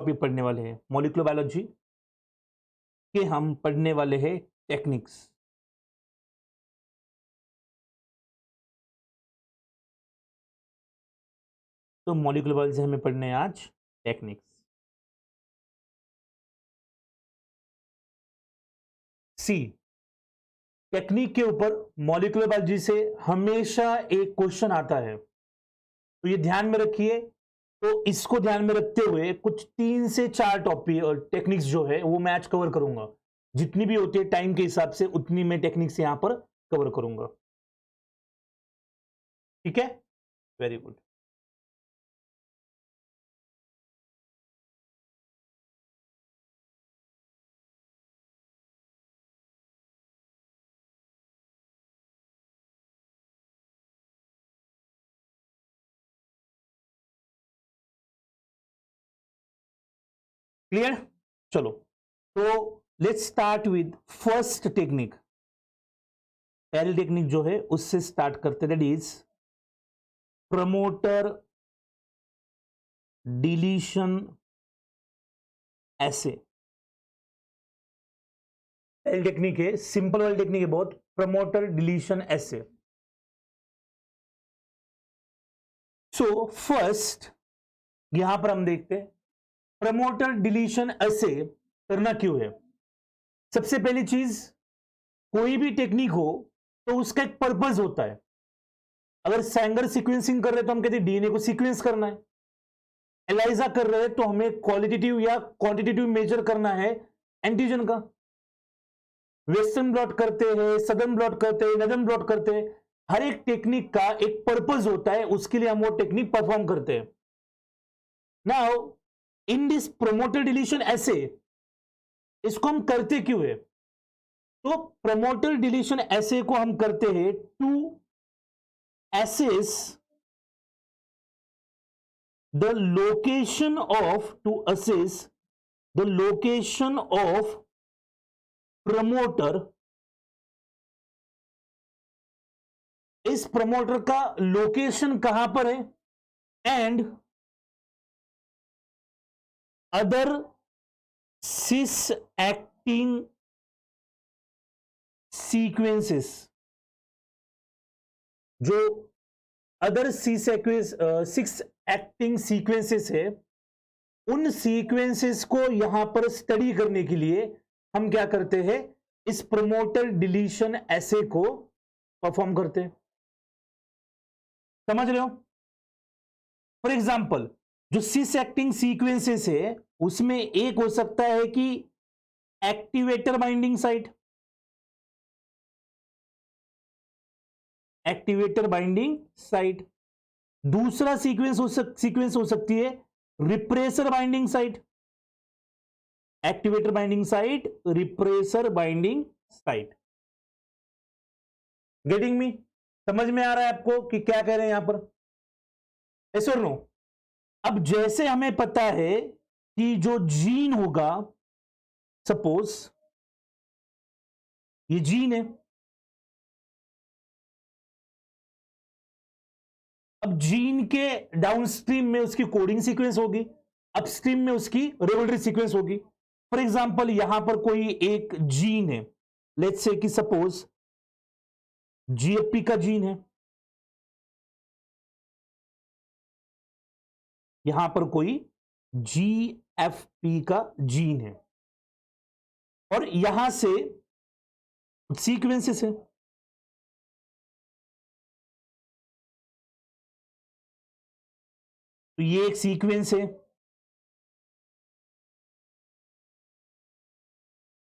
Topic पढ़ने वाले हैं मॉलिक्यूलर बायोलॉजी के, हम पढ़ने वाले हैं टेक्निक्स। तो मॉलिक्यूलर बायोलॉजी हमें पढ़ने हैं आज टेक्निक्स। सी, टेक्निक के ऊपर मॉलिक्यूलर बायोलॉजी से हमेशा एक क्वेश्चन आता है, तो ये ध्यान में रखिए। तो इसको ध्यान में रखते हुए कुछ 3 से 4 टॉपिक और टेक्निक्स जो है वो मैं आज कवर करूंगा। जितनी भी होती है टाइम के हिसाब से उतनी मैं टेक्निक्स यहां पर कवर करूंगा। ठीक है, वेरी गुड। क्लियर, चलो तो let's start with first technique. पहली टेक्निक जो है उससे स्टार्ट करते हैं, दैट इज प्रमोटर डिलीशन एसे। पहली टेक्निक है, सिंपल वाली टेक्निक है बहुत, प्रमोटर डिलीशन एसे। सो फर्स्ट यहां पर हम देखते हैं प्रमोटर डिलीशन एसे करना क्यों है। सबसे पहली चीज, कोई भी टेक्निक हो तो उसका एक पर्पस होता है। अगर सैंगर सीक्वेंसिंग कर रहे तो हम कहते हैं डीएनए को सीक्वेंस करना है। एलाइजा कर रहे हैं तो हमें क्वालिटेटिव या क्वांटिटेटिव मेजर करना है एंटीजन का। वेस्टर्न ब्लॉट करते हैं, सदर्न ब्लॉट करते हैं, नदर्न ब्लॉट करते हैं। हर एक टेक्निक का एक पर्पस होता है, उसके लिए हम वो टेक्निक परफॉर्म करते हैं। Now in this promoter deletion assay, इसको हम करते क्यों है? तो प्रमोटर डिलीशन एसे को हम करते हैं to assess the location of promoter। इस प्रमोटर का लोकेशन कहां पर है and other cis acting sequences. जो अदर सिक्स एक्टिंग सीक्वेंसेस है, उन सीक्वेंसेस को यहां पर स्टडी करने के लिए हम क्या करते हैं, इस प्रमोटर डिलीशन एसे को परफॉर्म करते हैं। समझ रहे हो? फॉर एग्जाम्पल, जो सिस एक्टिंग सीक्वेंसेस है उसमें एक हो सकता है कि activator binding site, activator binding site. दूसरा सीक्वेंस हो सकती है repressor binding site, activator binding site, repressor binding site. Getting me? समझ में आ रहा है आपको कि क्या कह रहे हैं यहां पर? यस और नो? अब जैसे हमें पता है कि जो जीन होगा, सपोज ये जीन है, अब जीन के डाउनस्ट्रीम में उसकी कोडिंग सीक्वेंस होगी, अपस्ट्रीम में उसकी रेगुलेटरी सीक्वेंस होगी। फॉर एग्जांपल यहां पर कोई एक जीन है, लेट्स से कि सपोज जीएफपी का जीन है, यहां पर कोई जीएफपी का जीन है और यहां से सीक्वेंसेस है। तो ये एक सीक्वेंस है,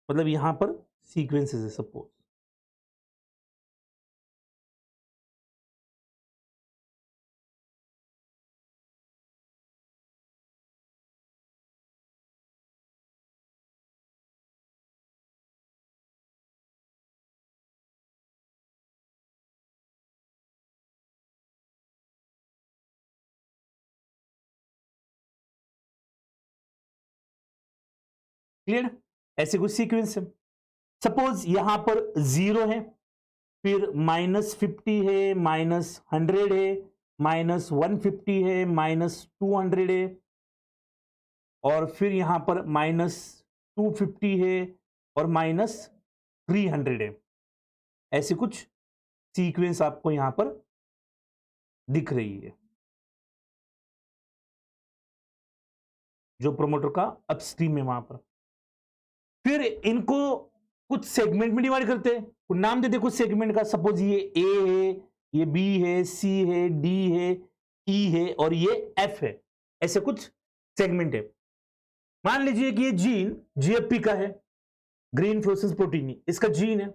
मतलब यहां पर सीक्वेंसेस है सपोज। क्लियर? ऐसे कुछ सीक्वेंस है। सपोज यहां पर 0 है, फिर -50 है, -100 है, -150 है, -200 है और फिर यहां पर -250 है और -300 है। ऐसी कुछ सीक्वेंस आपको यहां पर दिख रही है जो प्रोमोटर का अपस्ट्रीम है वहां पर। फिर इनको कुछ सेगमेंट में डिवाइड करते हैं, कुछ नाम देते कुछ सेगमेंट का। सपोज ये ए है, ये बी है, सी है, डी है, ई है और ये एफ है। ऐसे कुछ सेगमेंट है। मान लीजिए कि ये जीन जीएफपी का है, ग्रीन फ्लोरोसेंस प्रोटीन, इसका जीन है,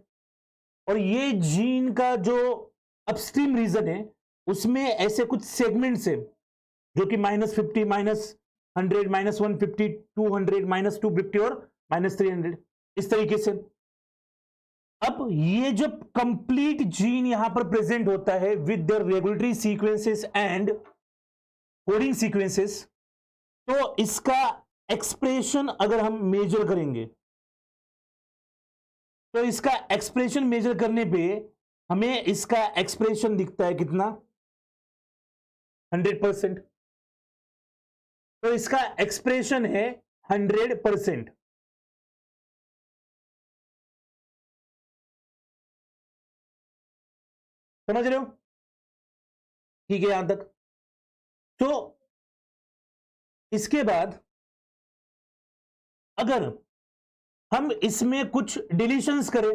और ये जीन का जो अपस्ट्रीम रीजन है उसमें ऐसे कुछ सेगमेंट्स है जो कि -50, -100, -150, 200, -250 और -300, इस तरीके से। अब ये जब कंप्लीट जीन यहां पर प्रेजेंट होता है with the regulatory sequences and coding sequences, तो इसका एक्सप्रेशन अगर हम मेजर करेंगे तो इसका एक्सप्रेशन मेजर करने पे हमें इसका एक्सप्रेशन दिखता है कितना, 100%। तो इसका एक्सप्रेशन है 100%। समझ रहे हो? ठीक है यहां तक। तो इसके बाद अगर हम इसमें कुछ डिलीशंस करें,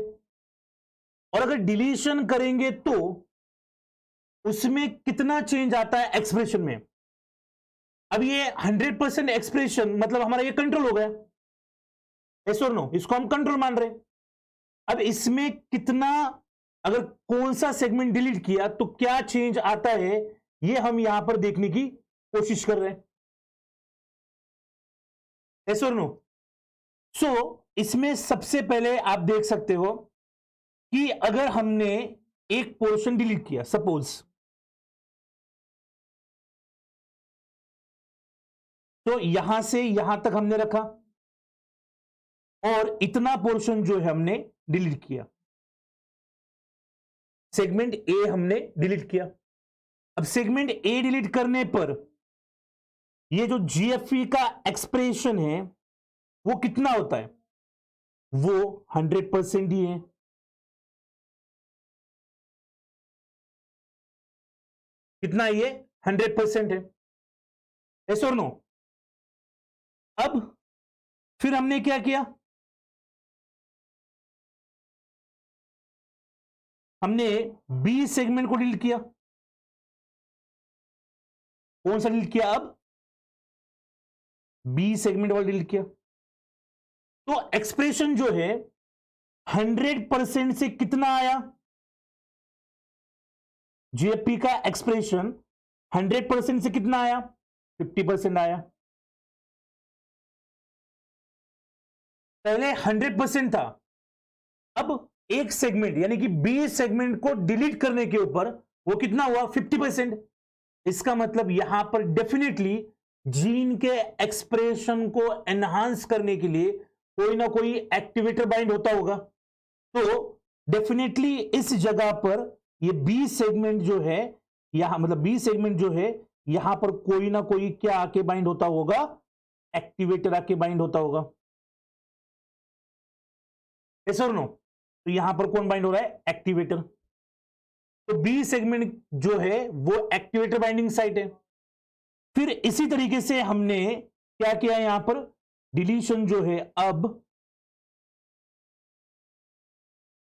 और अगर डिलीशन करेंगे तो उसमें कितना चेंज आता है एक्सप्रेशन में। अब ये 100% एक्सप्रेशन मतलब हमारा ये कंट्रोल हो गया, यस और नो, इसको हम कंट्रोल मान रहे हैं। अब इसमें कितना, अगर कौन सा सेगमेंट डिलीट किया तो क्या चेंज आता है, ये हम यहां पर देखने की कोशिश कर रहे हैं, यस और नो। सो इसमें सबसे पहले आप देख सकते हो कि अगर हमने एक पोर्शन डिलीट किया, सपोज, तो यहां से यहां तक हमने रखा और इतना पोर्शन जो है हमने डिलीट किया, सेगमेंट ए हमने डिलीट किया। अब सेगमेंट ए डिलीट करने पर ये जो जीएफई का एक्सप्रेशन है वो कितना होता है, वो 100% ही है। कितना ये 100% है, यस और नो। अब फिर हमने क्या किया, हमने बी सेगमेंट को डिलीट किया। कौन सा डिलीट किया, अब बी सेगमेंट वाला डिलीट किया। तो एक्सप्रेशन जो है 100% से कितना आया, जीएफपी का एक्सप्रेशन 100% से कितना आया, 50% आया। पहले 100% था, अब एक सेगमेंट यानी कि बी सेगमेंट को डिलीट करने के ऊपर वो कितना हुआ, 50%। इसका मतलब यहां पर डेफिनेटली जीन के एक्सप्रेशन को एनहांस करने के लिए कोई ना कोई एक्टिवेटर बाइंड होता होगा। तो डेफिनेटली इस जगह पर ये बी सेगमेंट जो है यहां, मतलब बी सेगमेंट जो है यहां पर कोई ना कोई क्या आके बाइंड होता होगा, एक्टिवेटर आके बाइंड होता होगा, यस और नो। तो यहां पर कौन बाइंड हो रहा है, एक्टिवेटर। तो बी सेगमेंट जो है वो एक्टिवेटर बाइंडिंग साइट है। फिर इसी तरीके से हमने क्या किया, यहां पर डिलीशन जो है अब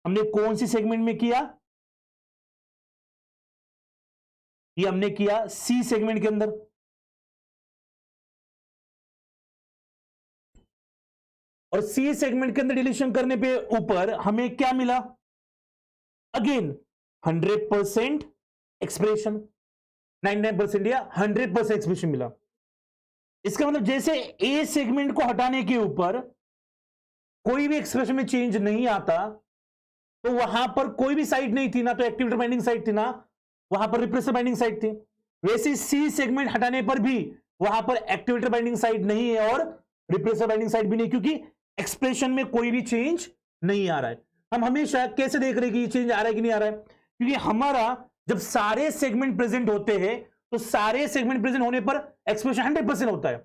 हमने कौन सी सेगमेंट में किया, ये हमने किया सी सेगमेंट के अंदर। और सी सेगमेंट के अंदर डिलीशन करने पे ऊपर हमें क्या मिला, अगेन 100% एक्सप्रेशन, 99% या 100% एक्सप्रेशन मिला। इसका मतलब जैसे ए सेगमेंट को हटाने के ऊपर कोई भी एक्सप्रेशन में चेंज नहीं आता, तो वहां पर कोई भी साइट नहीं थी, ना तो एक्टिवेटर बाइंडिंग साइट थी, ना वहां पर रिप्रेसर बाइंडिंग साइट थी। वैसे सी सेगमेंट हटाने पर भी वहां पर एक्टिवेटर बाइंडिंग साइट नहीं है और रिप्रेसर बाइंडिंग साइट भी नहीं, क्योंकि एक्सप्रेशन में कोई भी चेंज नहीं आ रहा है। हम हमेशा कैसे देख रहे हैं कि ये चेंज आ रहा है कि नहीं आ रहा है, क्योंकि हमारा जब सारे सेगमेंट प्रेजेंट होते हैं तो सारे सेगमेंट प्रेजेंट होने पर एक्सप्रेशन 100% होता है।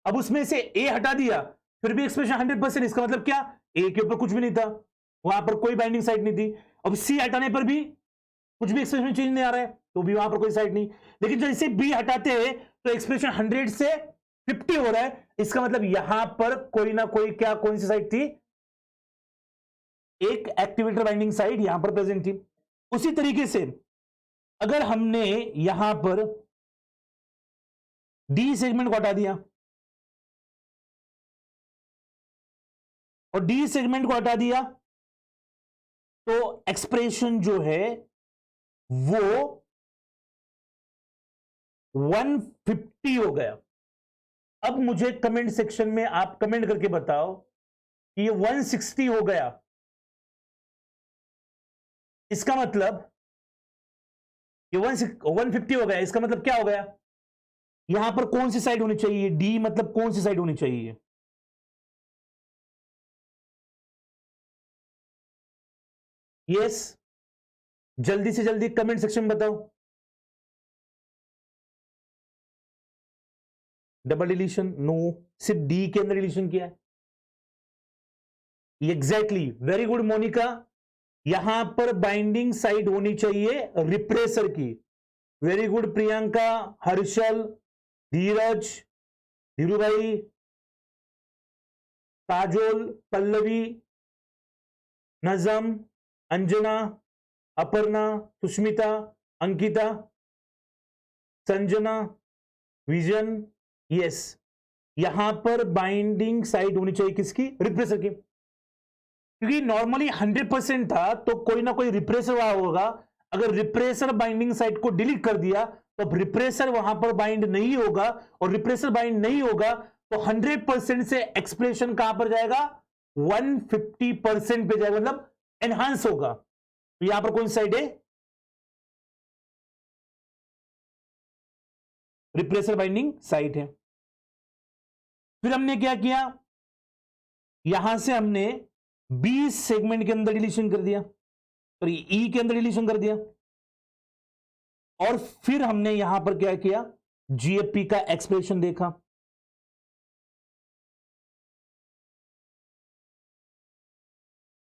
अब उसमें से ए हटा दिया फिर भी एक्सप्रेशन 100%, इसका मतलब क्या, ए के ऊपर कुछ भी नहीं था, वहां पर कोई बाइंडिंग साइट नहीं थी। अब सी हटाने पर भी कुछ भी एक्सप्रेशन चेंज नहीं आ रहा है, तो भी वहां पर कोई साइट नहीं। लेकिन जैसे बी हटाते हैं तो एक्सप्रेशन 100 से 50 हो रहा है, इसका मतलब यहां पर कोई ना कोई क्या, कौन सी साइट थी, एक एक्टिवेटर बाइंडिंग साइट यहां पर प्रेजेंट थी। उसी तरीके से अगर हमने यहां पर डी सेगमेंट को हटा दिया और डी सेगमेंट को हटा दिया तो एक्सप्रेशन जो है वो 150 हो गया। अब मुझे कमेंट सेक्शन में आप कमेंट करके बताओ कि ये 160 हो गया, इसका मतलब ये 150 हो गया, इसका मतलब क्या हो गया, यहां पर कौन सी साइड होनी चाहिए, डी मतलब कौन सी साइड होनी चाहिए, यस जल्दी से जल्दी कमेंट सेक्शन में बताओ। डबल डिलीशन नो, सिर्फ डी के अंदर डिलीशन किया है, एग्जैक्टली, वेरी गुड मोनिका, यहां पर बाइंडिंग साइड होनी चाहिए रिप्रेसर की, वेरी गुड प्रियंका, हर्षल, धीरज, धीरूभाई, काजोल, पल्लवी, नजम, अंजना, अपर्णा, सुष्मिता, अंकिता, संजना, विजन, यस, यहां पर बाइंडिंग साइड होनी चाहिए किसकी, रिप्रेसर की, क्योंकि नॉर्मली 100% था तो कोई ना कोई रिप्रेसर वहां होगा। अगर रिप्रेसर बाइंडिंग साइड को डिलीट कर दिया तो अब रिप्रेसर वहां पर बाइंड नहीं होगा, और रिप्रेसर बाइंड नहीं होगा तो 100% से एक्सप्रेशन कहां पर जाएगा, 150% पे जाएगा, मतलब एनहांस होगा। तो यहां पर कौन सी साइड है, रिप्रेसर बाइंडिंग साइट है। फिर हमने क्या किया, यहां से हमने बी सेगमेंट के अंदर डिलीशन कर दिया और ई के अंदर डिलीशन कर दिया, और फिर हमने यहां पर क्या किया, जीएफपी का एक्सप्रेशन देखा,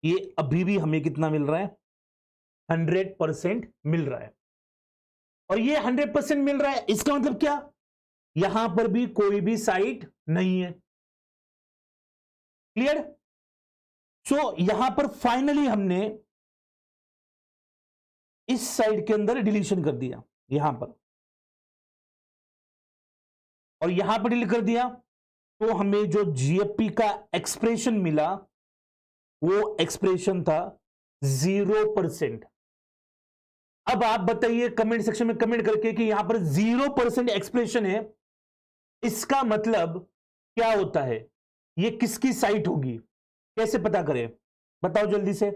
ये अभी भी हमें कितना मिल रहा है, 100% मिल रहा है, और ये 100% मिल रहा है, इसका मतलब क्या, यहां पर भी कोई भी साइट नहीं है, क्लियर। सो यहां पर फाइनली हमने इस साइड के अंदर डिलीशन कर दिया यहां पर, और यहां पर डिलीट कर दिया, तो हमें जो जीएफपी का एक्सप्रेशन मिला वो एक्सप्रेशन था 0%। अब आप बताइए कमेंट सेक्शन में कमेंट करके कि यहां पर 0% एक्सप्रेशन है, इसका मतलब क्या होता है, ये किसकी साइट होगी, कैसे पता करें, बताओ जल्दी से।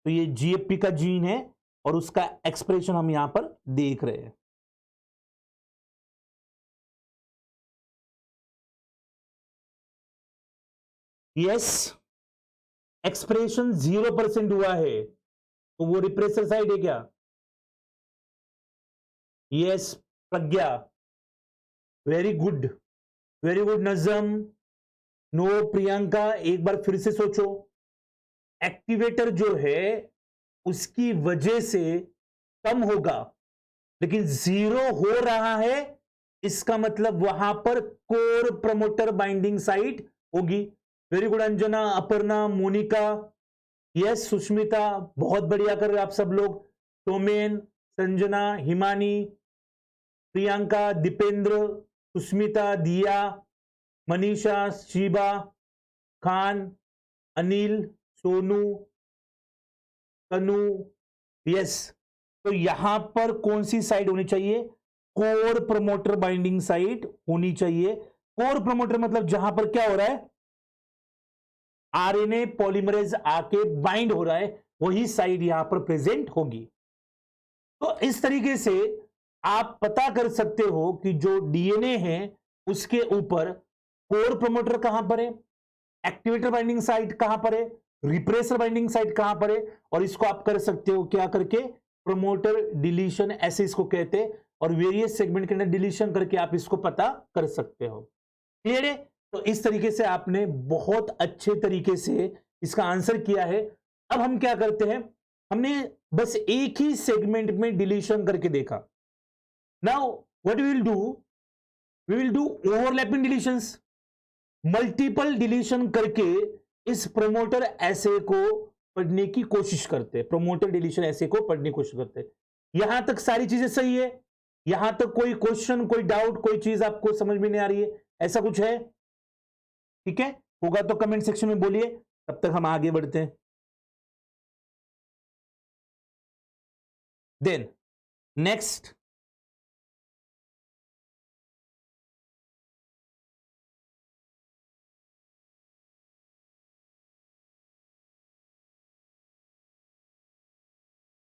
तो ये जीएफपी का जीन है और उसका एक्सप्रेशन हम यहां पर देख रहे हैं। यस, एक्सप्रेशन 0% हुआ है, तो वो रिप्रेसर साइड है क्या, यस प्रज्ञा, वेरी गुड, वेरी गुड नजम, नो प्रियंका, एक बार फिर से सोचो, एक्टिवेटर जो है उसकी वजह से कम होगा, लेकिन 0 हो रहा है, इसका मतलब वहां पर कोर प्रमोटर बाइंडिंग साइट होगी। Very good Anjana, Aparna, Monica, yes Sushmita, बहुत बढ़िया कर रहे आप सब लोग, सोमेन, संजना, हिमानी, प्रियंका, दीपेंद्र, सुष्मिता, दिया, मनीषा, शिबा, खान, अनिल, सोनू, तनु, यस। तो यहां पर कौन सी साइड होनी चाहिए, कोर प्रमोटर बाइंडिंग साइट होनी चाहिए। कोर प्रमोटर मतलब जहां पर क्या हो रहा है, आरएनए पॉलीमरेज आके बाइंड हो रहा है, वही साइड यहां पर प्रेजेंट होगी। तो इस तरीके से आप पता कर सकते हो कि जो डीएनए है उसके ऊपर कोर प्रमोटर कहां पर है, एक्टिवेटर बाइंडिंग साइट कहां पर है, रिप्रेसर बाइंडिंग साइट कहां पर है, और इसको आप कर सकते हो क्या करके, प्रमोटर डिलीशन, ऐसे इसको कहते हैं। और वेरियस सेगमेंट के अंदर डिलीशन करके आप इसको पता कर सकते हो। क्लियर है? तो इस तरीके से आपने बहुत अच्छे तरीके से इसका आंसर किया है। अब हम क्या करते हैं, हमने बस एक ही सेगमेंट में डिलीशन करके देखा। Now what we will do, we will do overlapping deletions, multiple deletion करके इस प्रमोटर ऐसे को पढ़ने की कोशिश करते हैं, प्रमोटर डिलीशन ऐसे को पढ़ने की कोशिश करते हैं। यहां तक सारी चीजें सही है? यहां तक कोई क्वेश्चन, कोई डाउट, कोई चीज आपको समझ में नहीं आ रही है, ऐसा कुछ है? ठीक है, होगा तो कमेंट सेक्शन में बोलिए, तब तक हम आगे बढ़ते हैं। देन नेक्स्ट,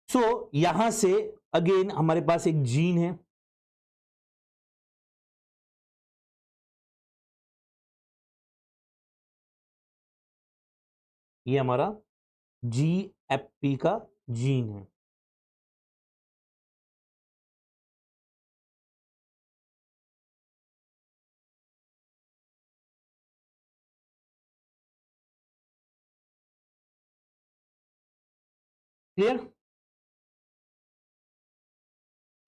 सो यहां से अगेन हमारे पास एक जीन है, ये हमारा GFP का जीन है। क्लियर?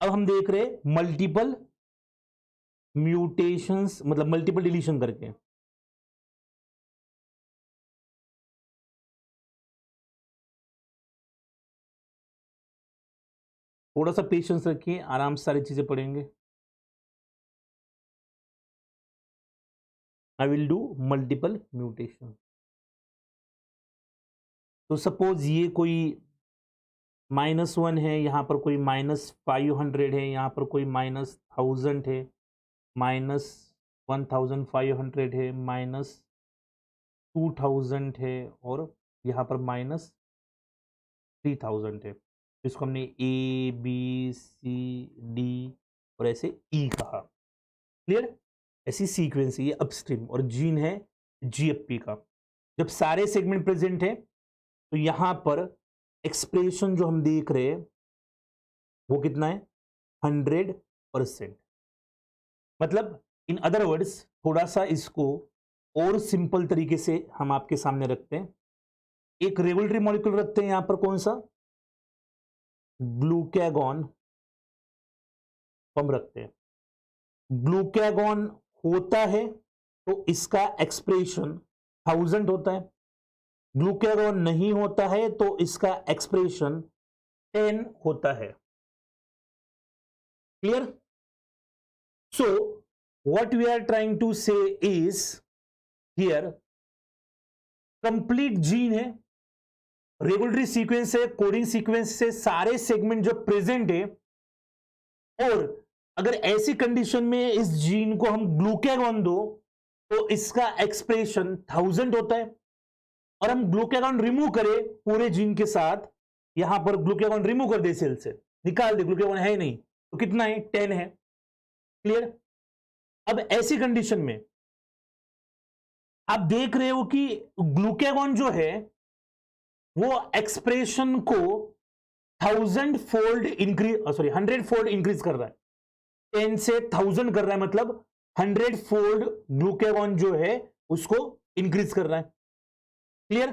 अब हम देख रहे हैं मल्टीपल म्यूटेशंस, मतलब मल्टीपल डिलीशन करके। थोड़ा सा पेशेंस रखिए, आराम से सारी चीजें पढ़ेंगे। I will do multiple mutation. तो सपोज ये कोई -1 है, यहां पर कोई -500 है, यहां पर कोई -1000 है, -1500 है, -2000 है, और यहां पर -3000 है। इसको हमने A B C D और ऐसे E कहा। क्लियर? ऐसी सीक्वेंस है ये अपस्ट्रीम, और जीन है GFP का। जब सारे सेगमेंट प्रेजेंट है तो यहां पर एक्सप्रेशन जो हम देख रहे हैं वो कितना है, 100%। मतलब इन अदर वर्ड्स, थोड़ा सा इसको और सिंपल तरीके से हम आपके सामने रखते हैं। एक रेगुलेटरी मॉलिक्यूल रखते हैं यहां पर, कौन सा, ग्लूकागॉन हम रखते हैं। ग्लूकागॉन होता है तो इसका एक्सप्रेशन 1000 होता है, ग्लूकागॉन नहीं होता है तो इसका एक्सप्रेशन 10 होता है। Clear? So what we are trying to say is here, complete gene है, रेगुलेटरी सीक्वेंस है, कोडिंग सीक्वेंस से सारे सेगमेंट जो प्रेजेंट है, और अगर ऐसी कंडीशन में इस जीन को हम ग्लूकागॉन दो तो इसका एक्सप्रेशन 1000 होता है, और हम ग्लूकागॉन रिमूव करें पूरे जीन के साथ, यहां पर ग्लूकागॉन रिमूव कर दे, सेल से निकाल दे, ग्लूकागॉन है नहीं तो कितना है, 10 है। क्लियर? अब ऐसी कंडीशन में आप देख रहे हो कि ग्लूकागॉन जो है वो एक्सप्रेशन को 1000 fold increase, sorry 100 fold increase कर रहा है, 10 से 1000 कर रहा है, मतलब 100 फोल्ड ग्लूकागॉन जो है उसको इंक्रीज कर रहा है। क्लियर?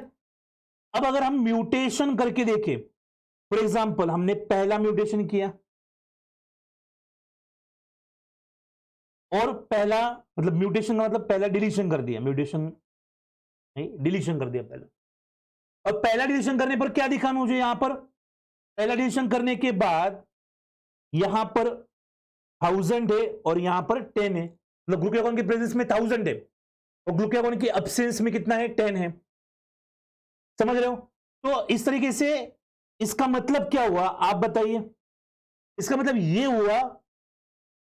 अब अगर हम म्यूटेशन करके देखें, फॉर एग्जांपल हमने पहला म्यूटेशन किया, और पहला मतलब म्यूटेशन का मतलब पहला डिलीशन कर दिया, म्यूटेशन नहीं, डिलीशन कर दिया पहला, और पहला डिलीशन करने पर क्या दिखा मुझे, यहां पर पहला डिलीशन करने के बाद यहां पर 1000 है और यहां पर 10 है, मतलब ग्लूकागॉन के प्रेजेंस में 1000 है और ग्लूकागॉन के एब्सेंस में कितना है, 10 है। समझ रहे हो? तो इस तरीके से इसका मतलब क्या हुआ, आप बताइए। इसका मतलब यह हुआ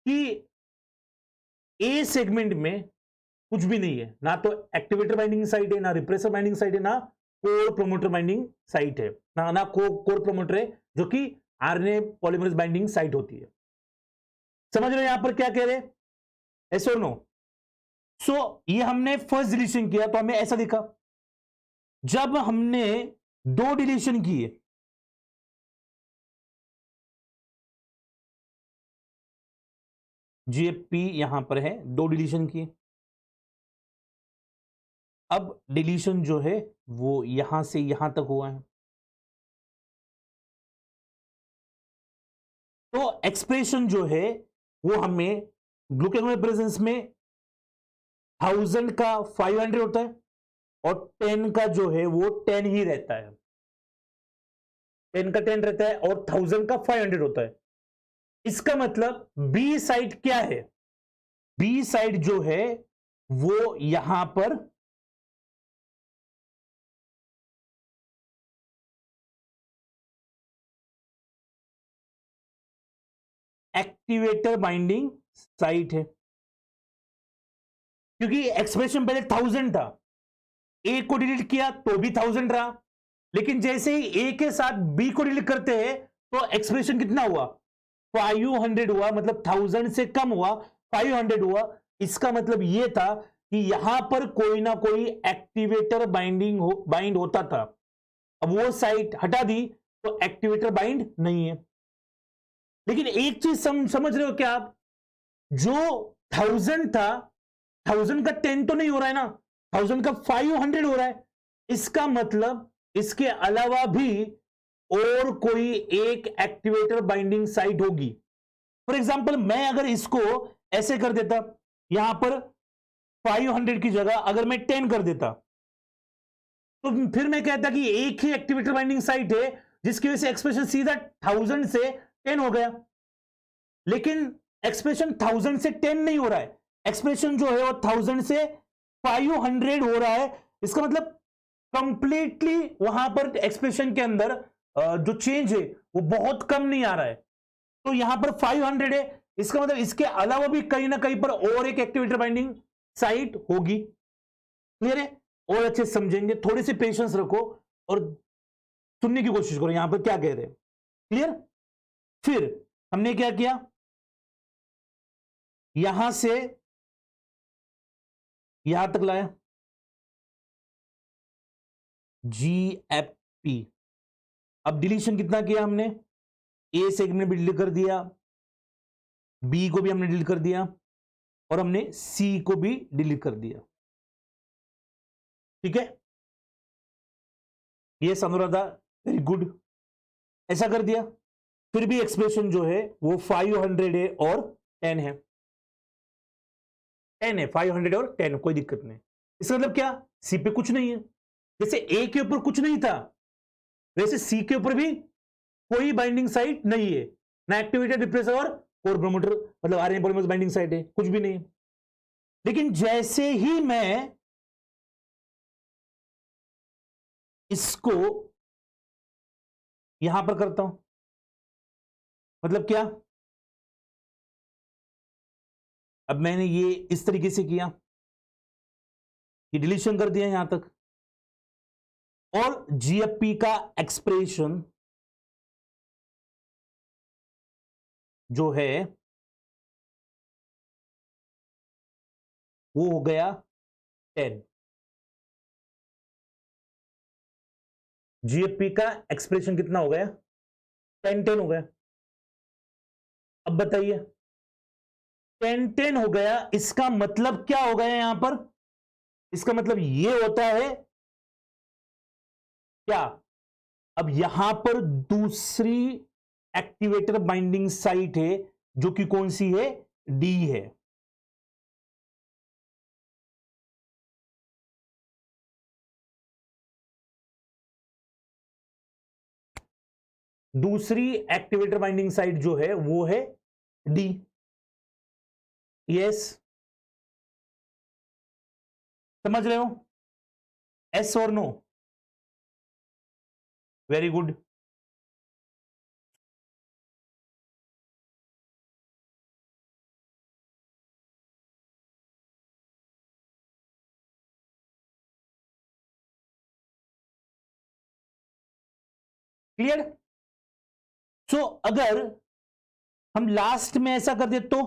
कि ए सेगमेंट में कुछ भी नहीं है, ना तो एक्टिवेटर बाइंडिंग साइट है, ना रिप्रेसर बाइंडिंग साइट है, ना कोर प्रोमोटर बाइंडिंग साइट है, ना कोर प्रोमोटर है जो कि आरएनए पॉलीमरेज बाइंडिंग साइट होती है। समझ रहे हो यहां पर क्या कह रहे हैं, यस और नो? सो ये हमने फर्स्ट डिलीशन किया तो हमें ऐसा दिखा। जब हमने 2 डिलीशन किए GFP यहां पर है, 2 डिलीशन किए। अब डिलीशन जो है वो यहां से यहां तक हुआ है। तो एक्सप्रेशन जो है वो हमें ग्लूकेन प्रेजेंस में 1000 का 500 होता है और 10 का जो है वो 10 ही रहता है। 10 का 10 रहता है और 1000 का 500 होता है। इसका मतलब बी साइड क्या है? बी साइड जो है वो यहां पर एक्टिवेटर बाइंडिंग साइट है, क्योंकि एक्सप्रेशन पहले 1000 था, ए को डिलीट किया तो भी 1000 रहा, लेकिन जैसे ही ए के साथ बी को डिलीट करते हैं तो एक्सप्रेशन कितना हुआ? 500 हुआ, मतलब 1000 से कम हुआ, 500 हुआ। इसका मतलब यह था कि यहां पर कोई ना कोई एक्टिवेटर बाइंड होता था। अब वो साइट हटा दी तो एक्टिवेटर बाइंड नहीं है। लेकिन एक चीज समझ रहे हो क्या आप? जो 1000 था, 1000 का 10 तो नहीं हो रहा है ना, 1000 का 500 हो रहा है। इसका मतलब इसके अलावा भी और कोई एक एक्टिवेटर बाइंडिंग साइट होगी। फॉर एग्जाम्पल मैं अगर इसको ऐसे कर देता, यहां पर 500 की जगह अगर मैं 10 कर देता, तो फिर मैं कहता कि एक ही एक्टिवेटर बाइंडिंग साइट है, जिसकी वजह से एक्सप्रेशन सीधा 1000 से 10 हो गया। लेकिन एक्सप्रेशन 1000 से 10 नहीं हो रहा है, एक्सप्रेशन जो है वो 1000 से 500 हो रहा है। इसका मतलब कंप्लीटली वहां पर एक्सप्रेशन के अंदर जो चेंज है वो बहुत कम नहीं आ रहा है। तो यहां पर 500 है, इसका मतलब इसके अलावा भी कहीं ना कहीं पर और एक एक्टिवेटर बाइंडिंग साइट होगी। क्लियर है? और अच्छे से समझेंगे, थोड़ी सी पेशेंस रखो और सुनने की कोशिश करो यहां पर क्या कह रहे हैं। क्लियर? फिर हमने क्या किया, यहां से यहां तक लाया GFP। अब डिलीशन कितना किया हमने? ए सेगमेंट भी डिलीट कर दिया, बी को भी हमने डिलीट कर दिया और हमने सी को भी डिलीट कर दिया। ठीक है, ये अनुराधा, वेरी गुड, ऐसा कर दिया। फिर भी एक्सप्रेशन जो है वो 500 है और 10 है, 10 है, 500 और 10, कोई दिक्कत नहीं। इसका मतलब क्या? सी पे कुछ नहीं है। जैसे ए के ऊपर कुछ नहीं था, वैसे सी के ऊपर भी कोई बाइंडिंग साइट नहीं है, ना एक्टिवेटेड रिप्रेसर और कोर प्रोमोटर, मतलब आरएनए पॉलीमर्स बाइंडिंग साइट है, कुछ भी नहीं है। लेकिन जैसे ही मैं इसको यहां पर करता हूं, मतलब क्या? अब मैंने ये इस तरीके से किया, ये डिलीशन कर दिया यहां तक, और जीएफपी का एक्सप्रेशन जो है वो हो गया 10। जीएफपी का एक्सप्रेशन कितना हो गया? 10 हो गया। अब बताइए, 10 हो गया, इसका मतलब क्या हो गया यहां पर? इसका मतलब यह होता है क्या? अब यहां पर दूसरी एक्टिवेटर बाइंडिंग साइट है, जो कि कौन सी है? डी है। दूसरी एक्टिवेटर बाइंडिंग साइट जो है वो है डी। यस, समझ रहे हो? एस और नो? Very good. क्लियर? सो अगर हम लास्ट में ऐसा कर दे तो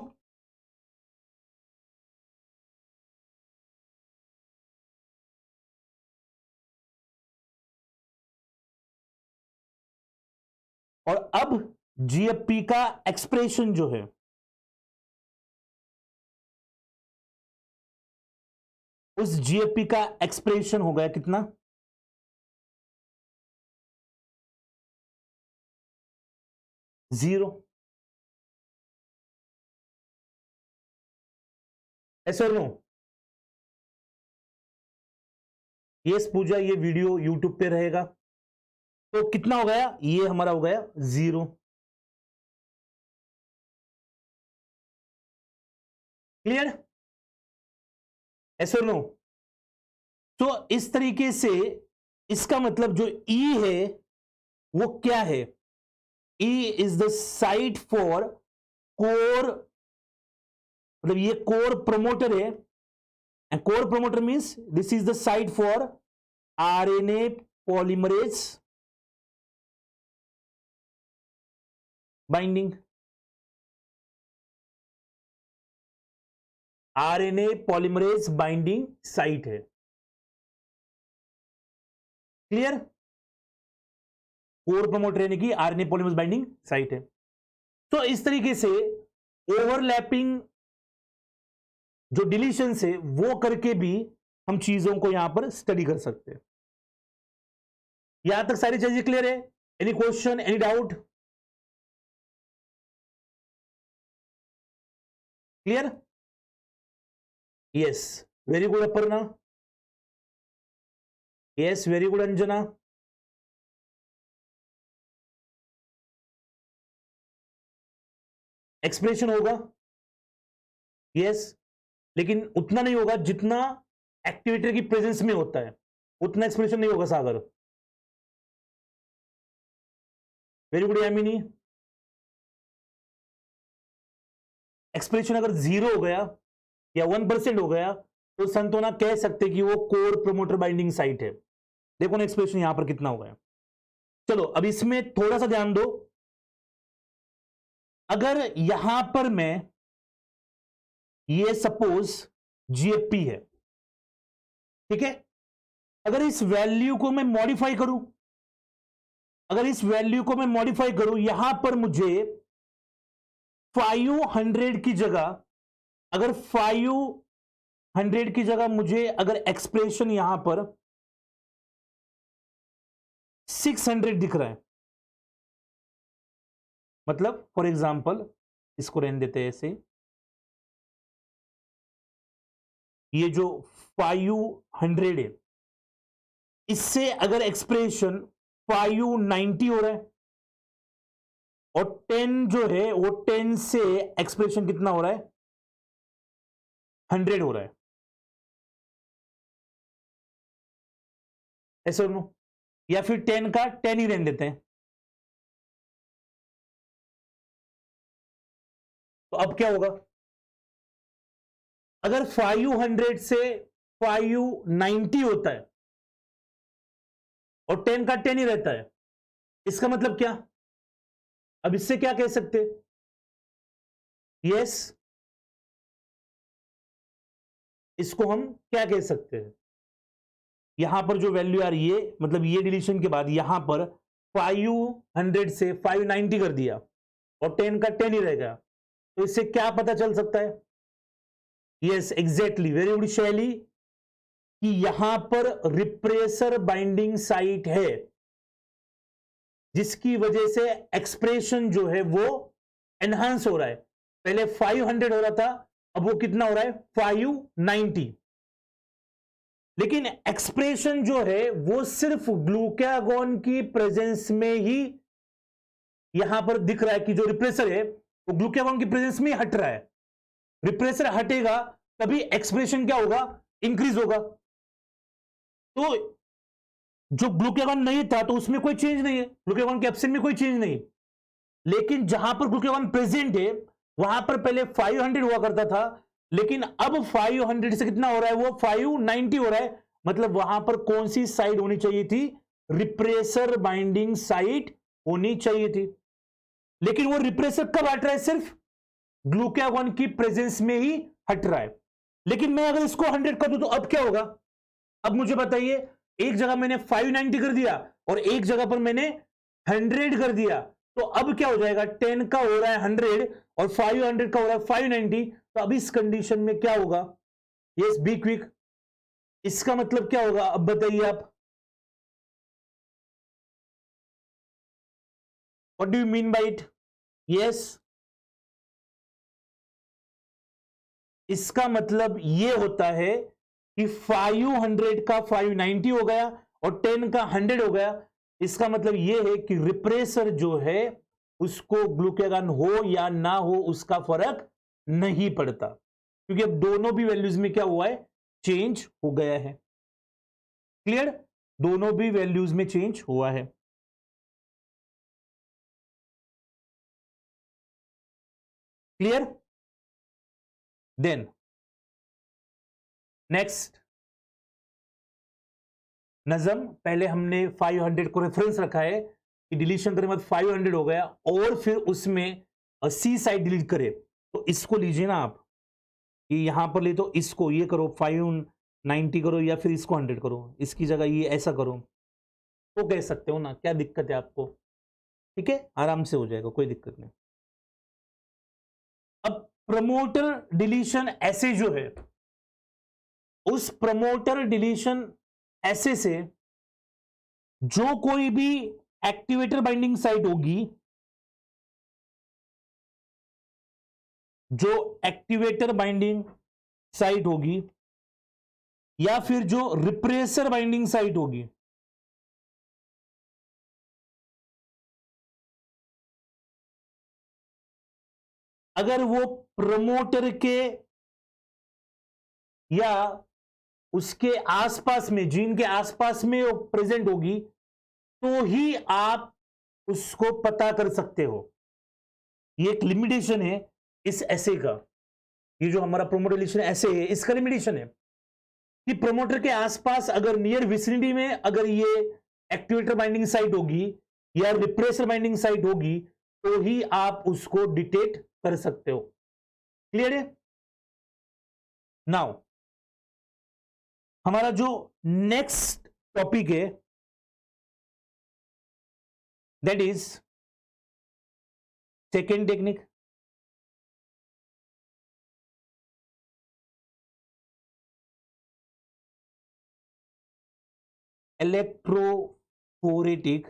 और अब जीएफपी का एक्सप्रेशन जो है उस जीएफपी का एक्सप्रेशन हो गया कितना? 0। ऐसे और नो? यस पूजा, ये वीडियो यूट्यूब पे रहेगा। तो कितना हो गया? ये हमारा हो गया 0। क्लियर? ऐसे और नो? तो इस तरीके से इसका मतलब जो ई है वो क्या है? E is the site for core, मतलब ये कोर प्रमोटर है। And core promoter means this is the site for RNA polymerase binding. RNA polymerase binding site है। क्लियर? कोर प्रमोटर यानी कि आरएनए पॉलीमरेज बाइंडिंग साइट है। तो इस तरीके से ओवरलैपिंग जो डिलीशन है वो करके भी हम चीजों को यहां पर स्टडी कर सकते हैं। यहां तक सारी चीजें क्लियर है? Any question, any doubt? Clear? Yes, very good Aparna. Yes, very good Anjana. Expression होगा, यस, लेकिन उतना नहीं होगा जितना एक्टिवेटर की प्रेजेंस में होता है। उतना एक्सप्रेशन नहीं होगा Sagar. Very good Yamini. Expression अगर 0 हो गया या 1% हो गया तो संतोना कह सकते कि वो कोर प्रमोटर बाइंडिंग साइट है। देखो ना एक्सप्रेशन यहां पर कितना हो गया। चलो अब इसमें थोड़ा सा ध्यान दो। अगर यहां पर मैं ये सपोज जीएफपी है, ठीक है, अगर इस वैल्यू को मैं मॉडिफाई करूं, अगर इस वैल्यू को मैं मॉडिफाई करूं, यहां पर मुझे 500 की जगह, अगर 500 की जगह मुझे अगर एक्सप्रेशन यहां पर 600 दिख रहा है, मतलब फॉर एग्जांपल इसको रहने देते हैं ऐसे, ये जो 500 है इससे अगर एक्सप्रेशन 590 हो रहा है और 10 जो है वो 10 से एक्सप्रेशन कितना हो रहा है? 100 हो रहा है। ऐसे नो? या फिर 10 का 10 ही रहने देते हैं। तो अब क्या होगा? अगर 500 से 590 होता है और 10 का 10 ही रहता है, इसका मतलब क्या? अब इससे क्या कह सकते? यस, इसको हम क्या कह सकते हैं? यहां पर जो वैल्यू आ रही है, मतलब ये डिलीशन के बाद यहां पर 500 से 590 कर दिया और 10 का 10 ही रह गया, तो इससे क्या पता चल सकता है? यस एग्जैक्टली, वेरी गुड शैली, कि यहां पर रिप्रेसर बाइंडिंग साइट है जिसकी वजह से एक्सप्रेशन जो है वो एनहांस हो रहा है। पहले 500 हो रहा था, अब वो कितना हो रहा है? 590। लेकिन एक्सप्रेशन जो है वो सिर्फ ग्लूकागॉन की प्रेजेंस में ही यहां पर दिख रहा है कि जो रिप्रेसर है वो ग्लूकागॉन की प्रेजेंस में ही हट रहा है। रिप्रेसर हटेगा तभी एक्सप्रेशन क्या होगा? इंक्रीज होगा। तो जो ग्लूकागॉन नहीं था तो उसमें कोई चेंज नहीं है, ग्लूकागॉन के एब्सेंट में कोई चेंज नहीं। लेकिन जहां पर ग्लूकागॉन प्रेजेंट है वहां पर पहले 500 हुआ करता था, लेकिन अब 500 से कितना हो रहा है? वो 590 हो रहा है। मतलब वहां पर कौन सी साइड होनी चाहिए थी? रिप्रेसर बाइंडिंग साइट होनी चाहिए थी। लेकिन वो रिप्रेसर कब हट रहा है? सिर्फ ग्लूकागॉन की प्रेजेंस में ही हट रहा है। लेकिन मैं अगर इसको 100 कर दूं तो अब क्या होगा? अब मुझे बताइए, एक जगह मैंने 590 कर दिया और एक जगह पर मैंने 100 कर दिया, तो अब क्या हो जाएगा? 10 का हो रहा है 100 और 500 का हो रहा है 590। तो अब इस कंडीशन में क्या होगा? Yes be quick. इसका मतलब क्या होगा अब बताइए आप, what do you mean by it? Yes, इसका मतलब ये होता है कि 500 का 590 हो गया और 10 का 100 हो गया। इसका मतलब ये है कि रिप्रेसर जो है उसको ग्लूकागॉन हो या ना हो उसका फर्क नहीं पड़ता, क्योंकि अब दोनों भी वैल्यूज में क्या हुआ है, चेंज हो गया है। क्लियर? दोनों भी वैल्यूज में चेंज हुआ है। क्लियर? देन नेक्स्ट नजम, पहले हमने 500 को रेफरेंस रखा है कि डिलीशन करने के बाद 500 हो गया और फिर उसमें सी साइड डिलीट करे, तो इसको लीजिए ना आप, कि यहां पर ले तो इसको ये करो 590 करो या फिर इसको 100 करो, इसकी जगह ये ऐसा करो, तो कह सकते हो ना, क्या दिक्कत है आपको? ठीक है, आराम से हो जाएगा, कोई दिक्कत नहीं। अब प्रमोटर डिलीशन ऐसे जो है, उस प्रमोटर डिलीशन ऐसे से जो कोई भी एक्टिवेटर बाइंडिंग साइट होगी, जो एक्टिवेटर बाइंडिंग साइट होगी या फिर जो रिप्रेसर बाइंडिंग साइट होगी, अगर वो प्रमोटर के या उसके आसपास में, जीन के आसपास में प्रेजेंट होगी, तो ही आप उसको पता कर सकते हो। ये एक लिमिटेशन है इस ऐसे का, ये जो हमारा प्रमोटर रिलेशन ऐसे है, इसका लिमिटेशन है कि प्रमोटर के आसपास अगर नियर विसिनिटी में अगर ये एक्टिवेटर बाइंडिंग साइट होगी या रिप्रेसर बाइंडिंग साइट होगी, तो ही आप उसको डिटेक्ट कर सकते हो। क्लियर है? नाउ हमारा जो नेक्स्ट टॉपिक है that is second technique, electrophoretic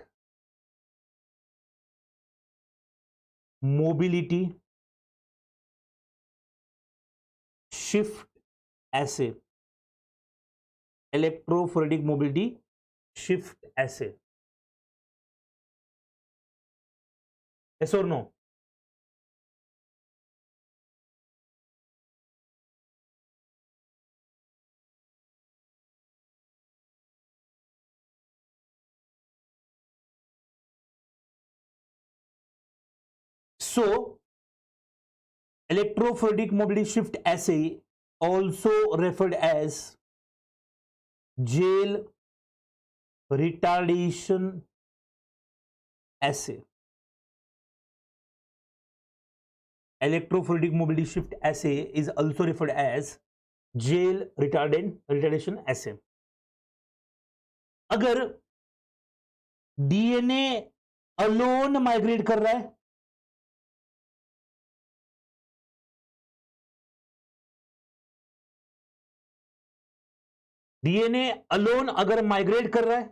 mobility shift ऐसे, इलेक्ट्रोफोरेटिक मोबिलिटी शिफ्ट ऐसे, yes or no? So electrophoretic mobility shift assay, also referred as gel retardation assay, electrophoretic mobility shift assay is also referred as gel retardation assay। अगर DNA alone migrate कर रहा है, DNA alone अगर migrate कर रहा है,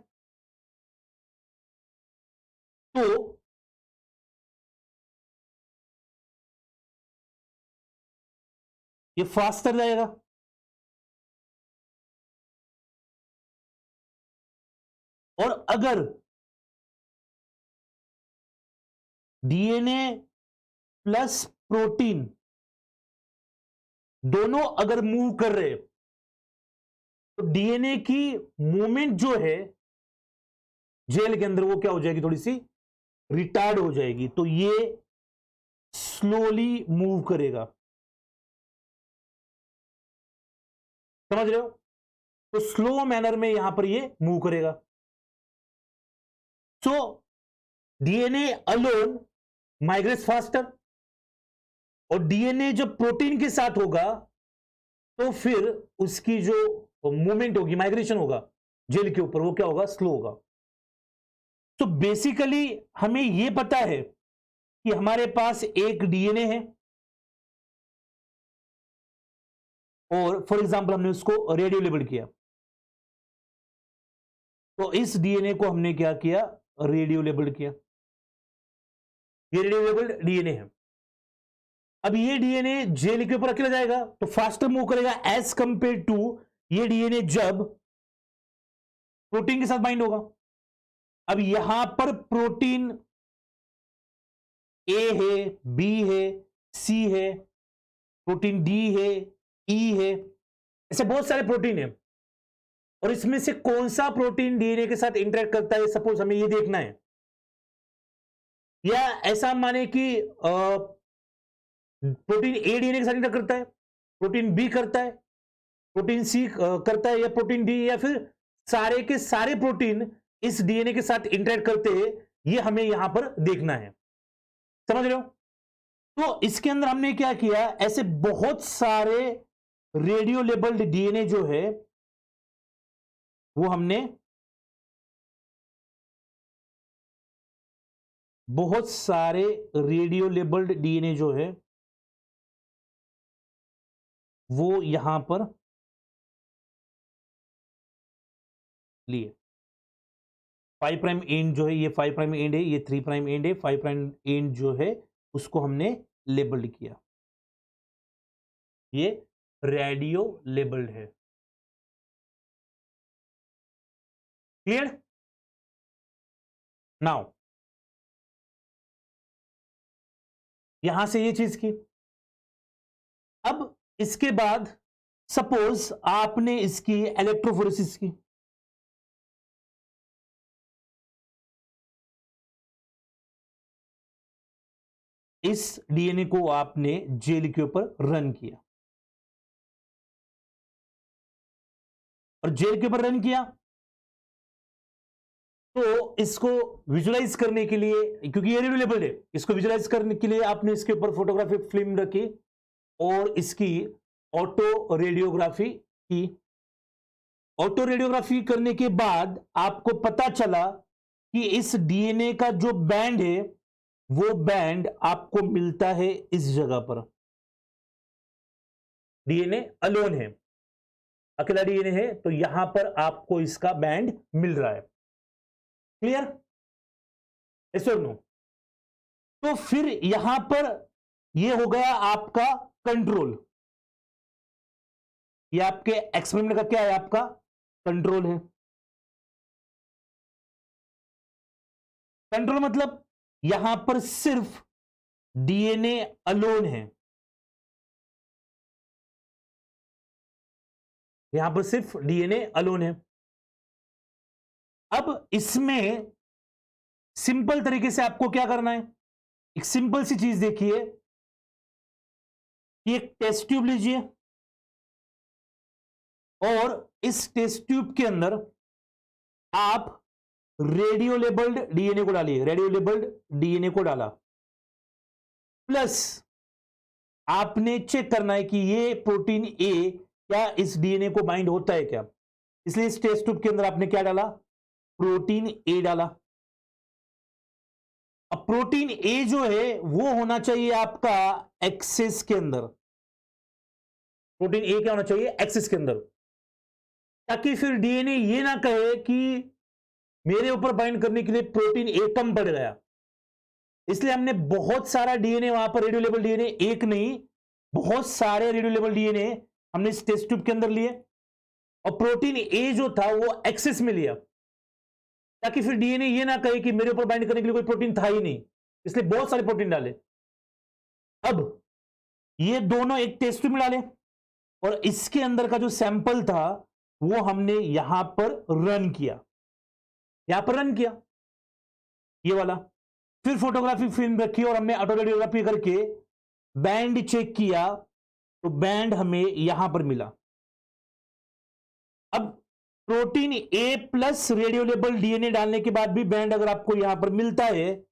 तो ये फास्टर जाएगा, और अगर डीएनए प्लस प्रोटीन दोनों अगर मूव कर रहे, तो डीएनए की मूवमेंट जो है जेल के अंदर वो क्या हो जाएगी, थोड़ी सी रिटार्ड हो जाएगी, तो ये स्लोली मूव करेगा। समझ रहे हो? तो स्लो मैनर में यहां पर ये मूव करेगा। So DNA alone migrates faster, और डीएनए जब प्रोटीन के साथ होगा तो फिर उसकी जो मूवमेंट होगी, माइग्रेशन होगा जेल के ऊपर, वो क्या होगा, स्लो होगा। तो बेसिकली हमें यह पता है कि हमारे पास एक डीएनए है और फॉर एग्जांपल हमने उसको रेडियो लेबल किया, तो इस डीएनए को हमने क्या किया, रेडियो लेबल्ड किया। ये रेडियो लेबल्ड डीएनए है। अब ये डीएनए जेल के ऊपर अकेला जाएगा तो फास्टर मूव करेगा एज कंपेयर टू ये डीएनए जब प्रोटीन के साथ बाइंड होगा। अब यहां पर प्रोटीन ए है, बी है, सी है, प्रोटीन डी है, ई है, ऐसे बहुत सारे प्रोटीन है और इसमें से कौन सा प्रोटीन डीएनए के साथ इंटरेक्ट करता है, सपोज हमें ये देखना है। या ऐसा माने कि प्रोटीन ए डीएनए के साथ इंटरेक्ट करता है, प्रोटीन बी करता है, प्रोटीन सी करता है, या प्रोटीन डी, या फिर सारे के सारे प्रोटीन इस डीएनए के साथ इंटरेक्ट करते हैं, ये हमें यहां पर देखना है। समझ रहे हो? तो इसके अंदर हमने क्या किया, ऐसे बहुत सारे रेडियो लेबल्ड डीएनए जो है वो हमने बहुत सारे रेडियो लेबल्ड डीएनए जो है वो यहां पर लिए। 5 प्राइम एंड जो है, ये 5 प्राइम एंड है, ये 3 प्राइम एंड है, 5 प्राइम एंड जो है उसको हमने लेबल्ड किया, ये रेडियो लेबल्ड है। क्लियर? नाउ यहां से ये चीज की। अब इसके बाद सपोज आपने इसकी इलेक्ट्रोफोरेसिस की, इस डीएनए को आपने जेल के ऊपर रन किया और जेल के ऊपर रन किया तो इसको विजुलाइज करने के लिए, क्योंकि ये रेडियो है, इसको विजुलाइज करने के लिए आपने इसके ऊपर फोटोग्राफिक फिल्म रखी और इसकी ऑटो रेडियोग्राफी की। ऑटो रेडियोग्राफी करने के बाद आपको पता चला कि इस डीएनए का जो बैंड है वो बैंड आपको मिलता है इस जगह पर। डीएनए अलोन है, अकेला डीएनए है, तो यहां पर आपको इसका बैंड मिल रहा है। क्लियर? यस और नो? तो फिर यहां पर यह हो गया आपका कंट्रोल, ये आपके एक्सपेरिमेंट का क्या है, आपका कंट्रोल है। कंट्रोल मतलब यहां पर सिर्फ डीएनए अलोन है, यहां पर सिर्फ डीएनए अलोन है। अब इसमें सिंपल तरीके से आपको क्या करना है, एक सिंपल सी चीज देखिए, एक टेस्ट ट्यूब लीजिए और इस टेस्ट ट्यूब के अंदर आप रेडियो लेबल्ड डीएनए को डालिए, रेडियो लेबल्ड डीएनए को डाला, प्लस आपने चेक करना है कि ये प्रोटीन ए क्या इस डीएनए को बाइंड होता है क्या। इसलिए इस टेस्ट ट्यूब के अंदर आपने क्या डाला, प्रोटीन ए डाला। अब प्रोटीन ए जो है वो होना चाहिए आपका एक्सेस के अंदर, प्रोटीन ए क्या होना चाहिए, एक्सेस के अंदर, ताकि फिर डीएनए ये ना कहे कि मेरे ऊपर बाइंड करने के लिए प्रोटीन ए कम पड़ गया। इसलिए हमने बहुत सारा डीएनए वहां पर, रेडियो लेबल डीएनए, एक नहीं बहुत सारे रेडियो लेबल डीएनए हमने इस टेस्ट ट्यूब के अंदर लिए और प्रोटीन ए जो था वो एक्सेस में लिया, ताकि फिर डीएनए ये ना कहे कि मेरे ऊपर बाइंड करने के लिए कोई प्रोटीन था ही नहीं, इसलिए बहुत सारे प्रोटीन डाले। अब ये दोनों एक टेस्ट ट्यूब में डाले और इसके अंदर का जो सैंपल था वो हमने यहां पर रन किया, यहां पर रन किया ये वाला। फिर फोटोग्राफी फिल्म रखी और हमने ऑटो रेडियोग्राफी करके बैंड चेक किया तो बैंड हमें यहां पर मिला। अब protein A plus radio label DNA डालने के बाद भी बैंड अगर आपको यहां पर मिलता है,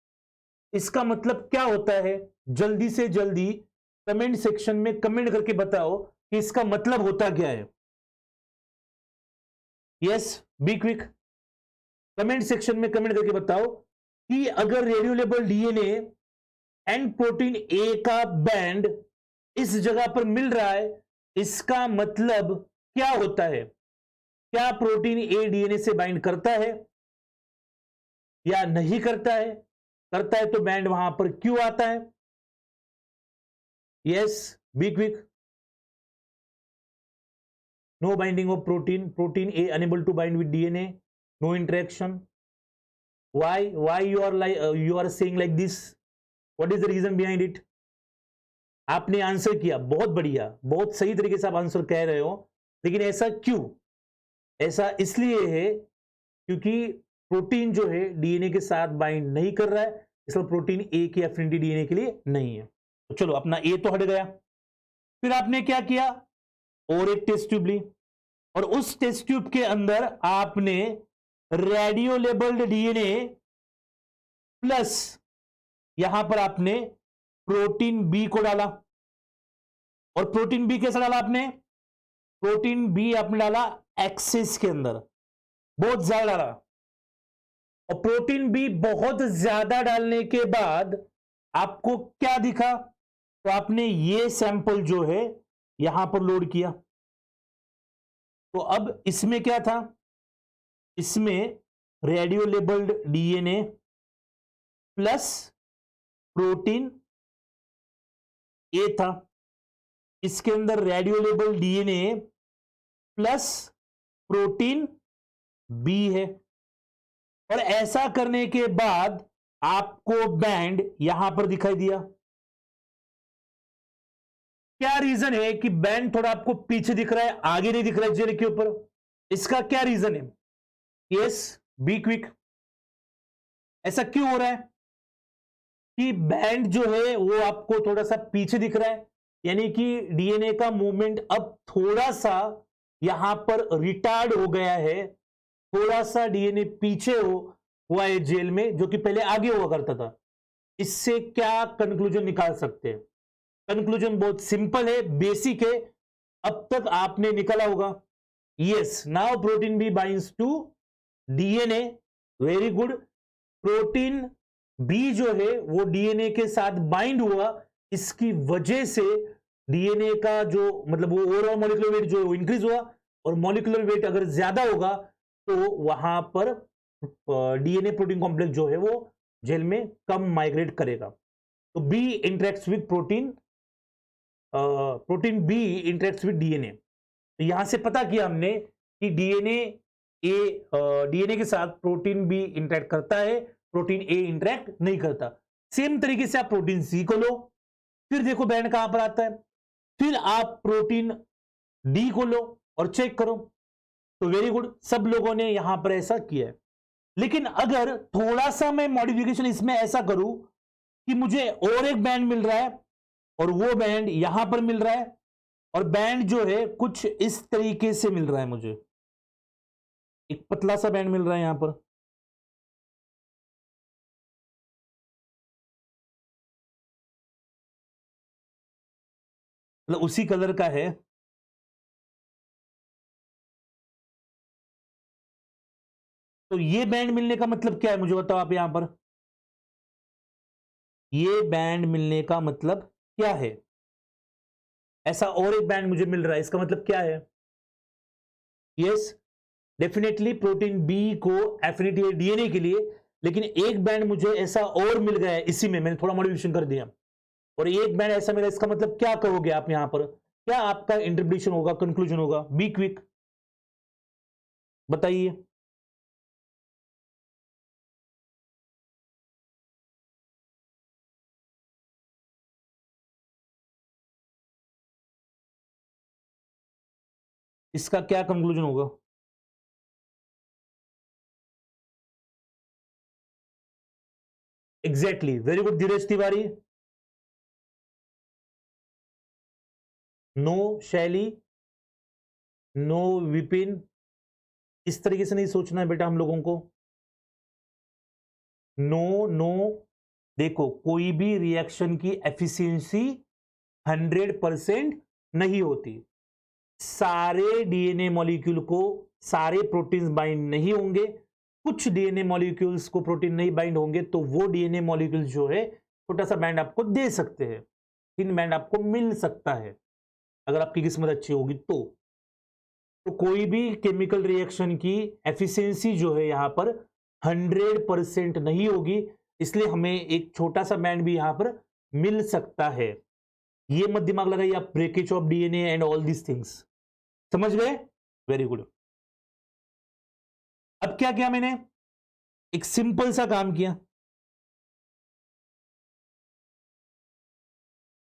इसका मतलब क्या होता है, जल्दी से जल्दी कमेंट सेक्शन में कमेंट करके बताओ कि इसका मतलब होता क्या है। Yes, be quick, comment section में कमेंट करके बताओ कि अगर radio label DNA and protein ए का बैंड इस जगह पर मिल रहा है, इसका मतलब क्या होता है। क्या प्रोटीन ए डीएनए से बाइंड करता है या नहीं करता है? करता है तो बैंड वहां पर क्यों आता है? Yes, be quick. No binding of protein. Protein A unable to bind with DNA. No interaction. Why you are like you are saying like this? What is the reason behind it? आपने answer किया, बहुत बढ़िया, बहुत सही तरीके से आप answer कह रहे हो, लेकिन ऐसा क्यों? ऐसा इसलिए है क्योंकि प्रोटीन जो है डीएनए के साथ बाइंड नहीं कर रहा है, इसलिए प्रोटीन ए की एफिनिटी डीएनए के लिए नहीं है। तो चलो अपना ए तो हट गया। फिर आपने क्या किया? और एक टेस्ट ट्यूब ली और उस टेस्ट ट्यूब के अंदर आपने रेडियो लेबल्ड डीएनए प्लस यहां पर आपने प्रोटीन बी को डाला। और प्रोटीन बी कैसा डाला आपने? प्रोटीन बी आपने डाला एक्सेस के अंदर, बहुत ज्यादा डाला। और प्रोटीन बी बहुत ज्यादा डालने के बाद आपको क्या दिखा? तो आपने ये सैंपल जो है यहां पर लोड किया। तो अब इसमें क्या था? इसमें radio labelled DNA plus protein A था। इसके अंदर radio labelled DNA plus protein B है। और ऐसा करने के बाद आपको बैंड यहां पर दिखाई दिया। क्या रीजन है कि बैंड थोड़ा आपको पीछे दिख रहा है, आगे नहीं दिख रहा है जेल के ऊपर? इसका क्या रीजन है? Yes, be quick. ऐसा क्यों हो रहा है कि बैंड जो है वो आपको थोड़ा सा पीछे दिख रहा है? यानी कि डीएनए का मूवमेंट अब थोड़ा सा यहां पर रिटार्ड हो गया है, थोड़ा सा डीएनए पीछे हुआ है जेल में, जो कि पहले आगे हुआ करता था। इससे क्या कंक्लूजन निकाल सकते हैं? कंक्लूजन बहुत सिंपल है, बेसिक है, अब तक आपने निकाला होगा। Yes, now protein B binds to DNA. Very good. Protein B जो है वो डीएनए के साथ बाइंड हुआ, इसकी वजह से डीएनए का जो मतलब वो ओवरऑल मॉलिक्यूलर वेट जो है वो इंक्रीज हुआ। और मॉलिक्यूलर वेट अगर ज्यादा होगा तो वहां पर डीएनए प्रोटीन कॉम्प्लेक्स जो है वो जेल में कम माइग्रेट करेगा। तो B interacts with protein B interacts with DNA. तो यहां से पता किया हमने कि डीएनए के साथ प्रोटीन बी इंटरेक्ट करता है, प्रोटीन ए इंटरेक्ट नहीं करता। सेम तरीके से आप प्रोटीन सी को लो, फिर देखो बैंड कहां पर आता है। फिर आप प्रोटीन डी को लो और चेक करो। तो वेरी गुड, सब लोगों ने यहां पर ऐसा किया है। लेकिन अगर थोड़ा सा मैं मॉडिफिकेशन इसमें ऐसा करूं कि मुझे और एक बैंड मिल रहा है और वो बैंड यहां पर मिल रहा है, और बैंड जो है कुछ इस तरीके से मिल रहा है, मुझे एक पतला सा बैंड मिल रहा है यहां पर। मतलब उसी कलर का है। तो ये बैंड मिलने का मतलब क्या है, मुझे बताओ आप यहां पर। ये बैंड मिलने का मतलब क्या है? ऐसा और एक बैंड मुझे मिल रहा है, इसका मतलब क्या है? यस, डेफिनेटली प्रोटीन बी को एफिनिटी है डीएनए के लिए, लेकिन एक बैंड मुझे ऐसा और मिल गया है, इसी में मैंने थोड़ा मॉडिफिकेशन कर दिया और एक बैंड ऐसा मिला। इसका मतलब क्या कहोगे आप यहां पर? क्या आपका इंटरप्रिटेशन होगा, कंक्लूजन होगा? बी क्विक, बताइए। इसका क्या कंक्लूजन होगा? एग्जैक्टली, वेरी गुड धीरज तिवारी। नो शैली, नो विपिन। इस तरीके से नहीं सोचना है बेटा हम लोगों को। नो नो, देखो कोई भी रिएक्शन की एफिशिएंसी 100% नहीं होती। सारे डीएनए मॉलिक्यूल को सारे प्रोटीन्स बाइंड नहीं होंगे, कुछ डीएनए मॉलिक्यूल्स को प्रोटीन नहीं बाइंड होंगे, तो वो डीएनए मॉलिक्यूल्स जो है छोटा सा बैंड आपको दे सकते हैं, इन बैंड आपको मिल सकता है अगर आपकी किस्मत अच्छी होगी तो। तो कोई भी केमिकल रिएक्शन की एफिशिएंसी जो है यहां पर 100% नहीं होगी, इसलिए हमें एक छोटा सा बैंड भी यहां पर मिल सकता है। ये मत दिमाग लगाइए आप, breakage of DNA and all this things. समझ गए? Very good. अब क्या किया मैंने? एक सिंपल सा काम किया,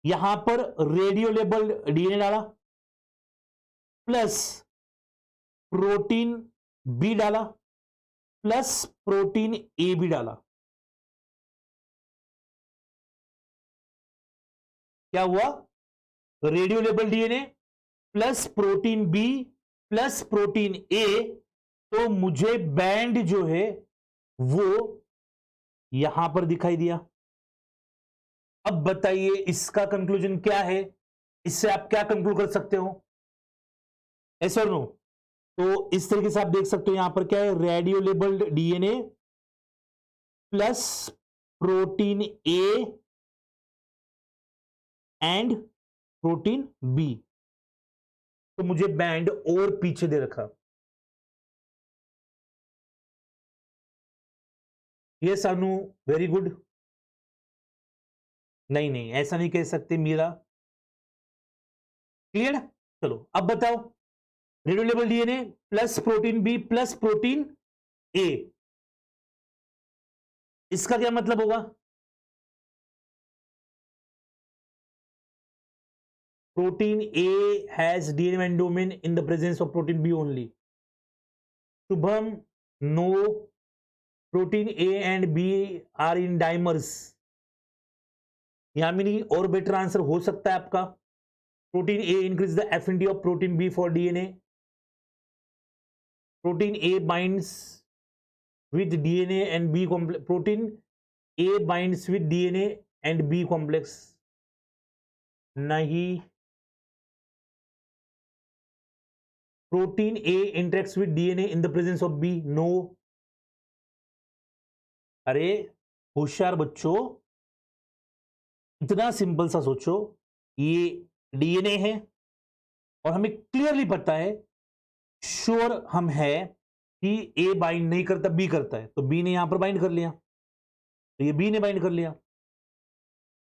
यहां पर रेडियो लेबल डीएनए डाला प्लस प्रोटीन बी डाला प्लस प्रोटीन ए भी डाला। क्या हुआ? Radio label DNA plus protein B plus protein A, तो मुझे बैंड जो है वो यहां पर दिखाई दिया। अब बताइए इसका कंक्लूजन क्या है? इससे आप क्या कंक्लूड कर सकते हो? यस और नो? तो इस तरीके से आप देख सकते हो यहां पर क्या है, radio labelled DNA plus protein A and protein B, तो मुझे बैंड और पीछे दे रखा। Yes Anu, very good. नहीं नहीं, ऐसा नहीं कह सकते मीरा। क्लियर? चलो अब बताओ, radio label DNA plus protein B plus protein A, इसका क्या मतलब होगा? प्रोटीन ए हैज डीएनए एंडोमेन in the presence of protein B only. Shubham, no, protein A and B are in dimers. Yamini, और बेटर आंसर हो सकता है आपका, protein A increase the affinity of protein B for DNA. Protein A binds with DNA and B complex. Protein A binds with DNA and B complex. नहीं। Protein A interacts with DNA in the presence of B. No. अरे होशियार बच्चों, इतना simple सा सोचो, ये DNA है और हमें क्लियरली पता है, श्योर हम है कि ए बाइंड नहीं करता, बी करता है, तो बी ने यहां पर बाइंड कर लिया, तो ये बी ने बाइंड कर लिया,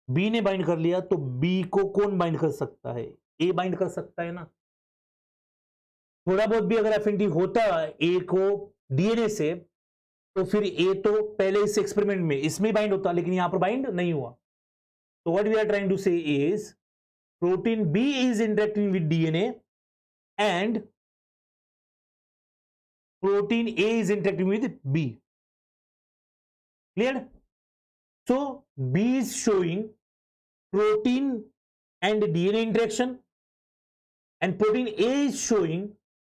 बी ने बाइंड कर लिया, तो बी को कौन बाइंड कर सकता है? ए बाइंड कर सकता है ना। थोड़ा बहुत भी अगर एफिनिटी होता ए को डीएनए से, तो फिर ए तो पहले इस एक्सपेरिमेंट में इसमें बाइंड होता, लेकिन यहां पर बाइंड नहीं हुआ। तो what we are trying to say is protein B is interacting with DNA and protein A is interacting with B. Clear? So B is showing protein and DNA interaction and protein A is showing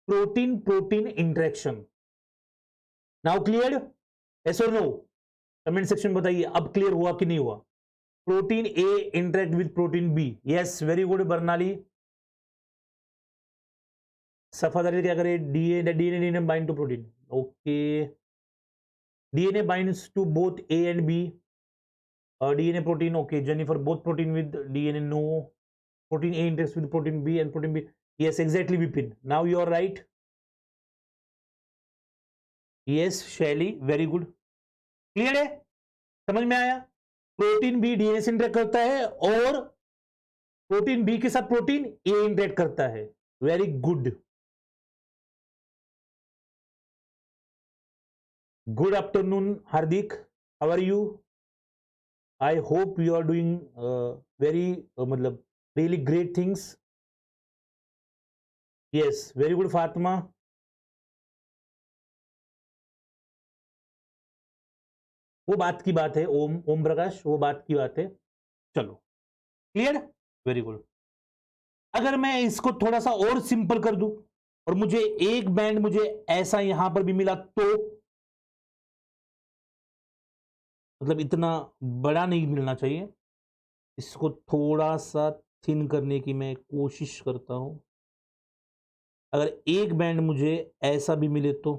protein interaction. Now cleared? Yes or no? Comment section में बताइए अब clear हुआ कि नहीं हुआ? Protein A interact with protein B. Yes, very good Barnali. सफादारी क्या करे? DNA bind to protein. Okay. DNA binds to both A and B. DNA protein. Okay. Jennifer, both protein with DNA. No. Protein A interacts with protein B and protein B. Yes, exactly, Vipin. Now you are right. Yes, Shelly, very good. Clear है? समझ में आया? Protein B DNA से interact करता है और protein B के साथ प्रोटीन ए इंटरेक्ट करता है। Very good. Good afternoon Hardik, how are you? I hope you are doing very मतलब really great things. Yes, very good Fatima. वो बात की बात है ओम, ओम प्रकाश, वो बात की बात है। चलो क्लियर, वेरी गुड। अगर मैं इसको थोड़ा सा और सिंपल कर दूं और मुझे एक बैंड मुझे ऐसा यहां पर भी मिला, तो मतलब इतना बड़ा नहीं मिलना चाहिए, इसको थोड़ा सा थिन करने की मैं कोशिश करता हूं। अगर एक बैंड मुझे ऐसा भी मिले तो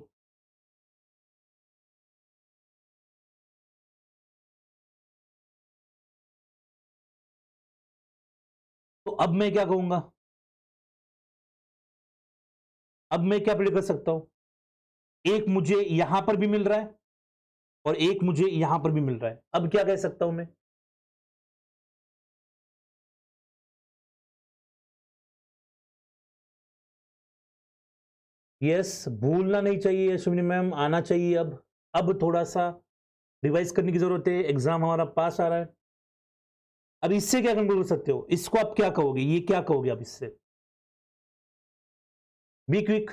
अब मैं क्या कहूंगा? अब मैं क्या प्रिडिक्ट कर सकता हूं, एक मुझे यहां पर भी मिल रहा है और एक मुझे यहां पर भी मिल रहा है। अब क्या कह सकता हूं मैं, यस, भूलना नहीं चाहिए अश्विनी मैम, आना चाहिए। अब थोड़ा सा रिवाइज करने की जरूरत है, एग्जाम हमारा पास आ रहा है। अब इससे क्या कंक्लूड कर सकते हो, इसको आप क्या कहोगे, ये क्या कहोगे आप इससे, be quick.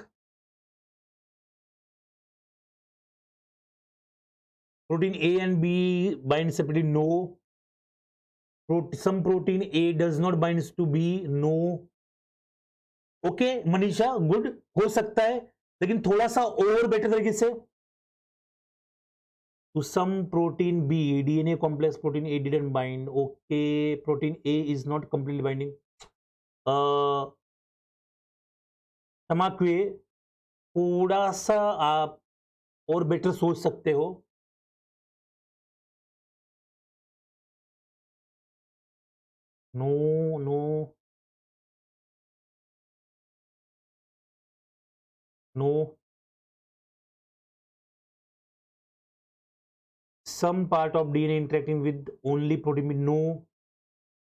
Protein A and B bind separately, no. some protein A does not binds to B, no। Okay Manisha, good, हो सकता है, लेकिन थोड़ा सा और बेटर तरीके से, to some protein B DNA complex protein A didn't bind, okay, protein A is not completely binding। तमाकुए, थोड़ा सा आप और बेटर सोच सकते हो। No, no, no. some part of DNA interacting with only protein B, no।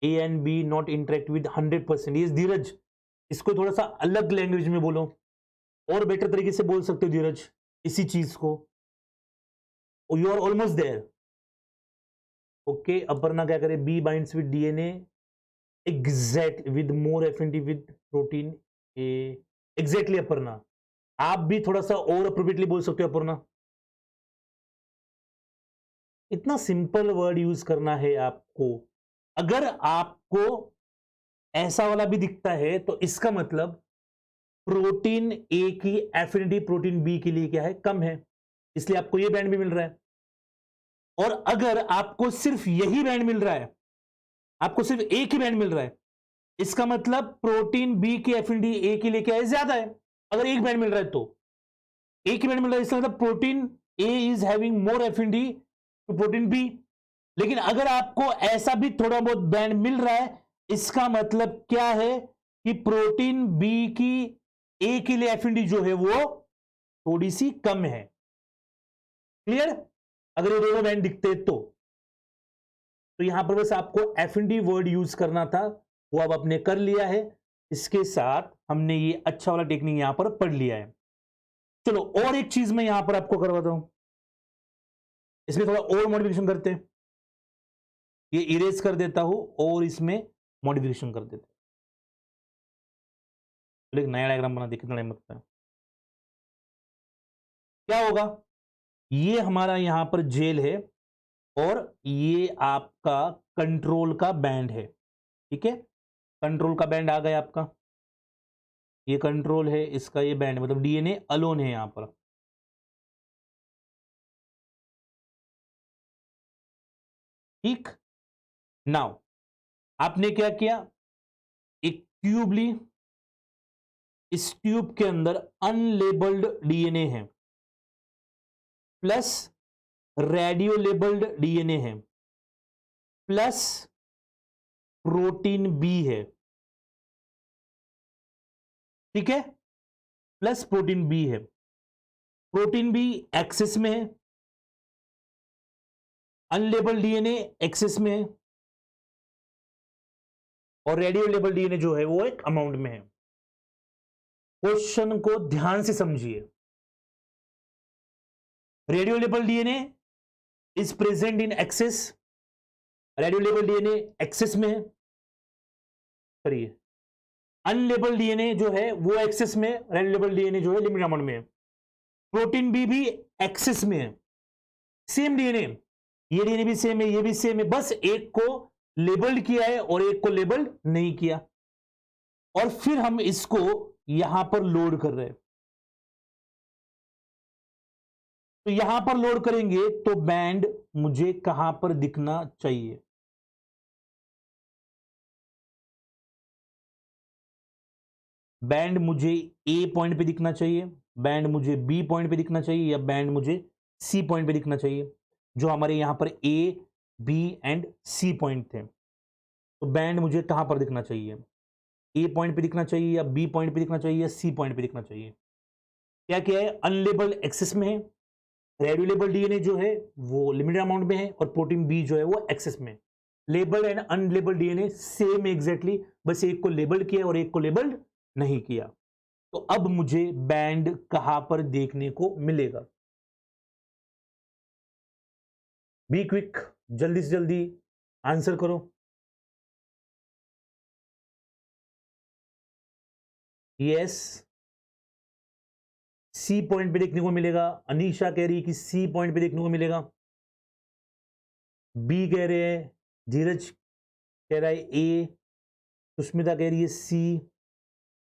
A and B not interact with 100%, ये धीरज, इसको थोड़ा सा अलग लैंग्वेज में बोलो, और बेटर तरीके से बोल सकते हो धीरज इसी चीज को। You are almost there. Okay, Aparna क्या करे, B binds with DNA exact with more affinity with protein A. Exactly Aparna, आप भी थोड़ा सा और अप्रोप्रिएटली बोल सकते हो अपर्णा। इतना सिंपल वर्ड यूज करना है आपको। अगर आपको ऐसा वाला भी दिखता है तो इसका मतलब प्रोटीन ए की एफिनिटी प्रोटीन बी के लिए क्या है, कम है, इसलिए आपको ये बैंड भी मिल रहा है। और अगर आपको सिर्फ यही बैंड मिल रहा है, आपको सिर्फ एक ही बैंड मिल रहा है, इसका मतलब प्रोटीन बी की एफिनिटी ए के लिए क्या है, ज्यादा है। अगर एक बैंड मिल रहा है तो एक ही बैंड मिल रहा है, इसका मतलब protein A is having more affinity to protein B. लेकिन अगर आपको ऐसा भी थोड़ा बहुत बैंड मिल रहा है, इसका मतलब क्या है कि प्रोटीन बी की ए के लिए एफिनिटी जो है वो थोड़ी सी कम है। क्लियर? अगर ये दोनों बैंड दिखते तो यहां पर बस आपको एफिनिटी वर्ड यूज करना था, वो अब आपने कर लिया है। इसके साथ हमने ये अच्छा वाला टेक्निक यहां पर पढ़ लिया है। चलो और एक चीज मैं यहां पर आपको करवाता हूं, इसमें थोड़ा और मॉडिफिकेशन करते हैं। ये इरेज कर देता हूं और इसमें मॉडिफिकेशन कर देते हैं। एक नया डायग्राम बना, देखिए टाइम लगता है। क्या होगा, ये हमारा यहां पर जेल है और ये आपका कंट्रोल का बैंड है। ठीक है, कंट्रोल का बैंड आ गया आपका, ये कंट्रोल है, इसका ये बैंड, मतलब डीएनए अलोन है यहां पर। ठीक, नाउ आपने क्या किया, एक ट्यूब ली, इस ट्यूब के अंदर अनलेबल्ड डीएनए है प्लस रेडियो लेबल्ड डीएनए है प्लस प्रोटीन बी है। ठीक है, प्लस प्रोटीन बी है। प्रोटीन बी एक्सेस में है, अनलेबल्ड डीएनए एक्सेस में है और रेडियो लेबल डीएनए जो है वो एक अमाउंट में है। क्वेश्चन को ध्यान से समझिए। Radio label DNA is present in excess, radio label DNA excess में है, करिए। अनलेबल डीएनए जो है वो एक्सेस में, रेडियो लेबल डीएनए जो है लिमिटेड अमाउंट में है। प्रोटीन बी भी एक्सेस में है, सेम डीएनए, ये डीएनए भी सेम है, ये भी सेम है, बस एक को लेबल्ड किया है और एक को लेबल्ड नहीं किया। और फिर हम इसको यहां पर लोड कर रहे हैं। तो यहां पर लोड करेंगे तो बैंड मुझे कहां पर दिखना चाहिए, बैंड मुझे ए पॉइंट पे दिखना चाहिए, बैंड मुझे बी पॉइंट पे दिखना चाहिए, या बैंड मुझे सी पॉइंट पे दिखना चाहिए, जो हमारे यहां पर A B and C point थे। तो बैंड मुझे कहां पर दिखना चाहिए, ए पॉइंट पे दिखना चाहिए या बी पॉइंट पे दिखना चाहिए या सी पॉइंट पे दिखना चाहिए। क्या किया है, अनलेबल्ड एक्सेस में है, रेडियोलेबल डीएनए जो है वो लिमिटेड अमाउंट में है, और प्रोटीन बी जो है वो एक्सेस में है। Labelled and unlabelled DNA same exactly, बस एक को लेबल्ड किया और एक को लेबल्ड नहीं किया। तो अब मुझे बैंड कहां पर देखने को मिलेगा? बी क्विक, जल्दी से जल्दी आंसर करो। यस, सी पॉइंट पे देखने को मिलेगा। अनीशा कह रही है कि सी पॉइंट पे देखने को मिलेगा। बी कह रहे हैं, धीरज कह रहा है ए, सुष्मिता कह रही है see,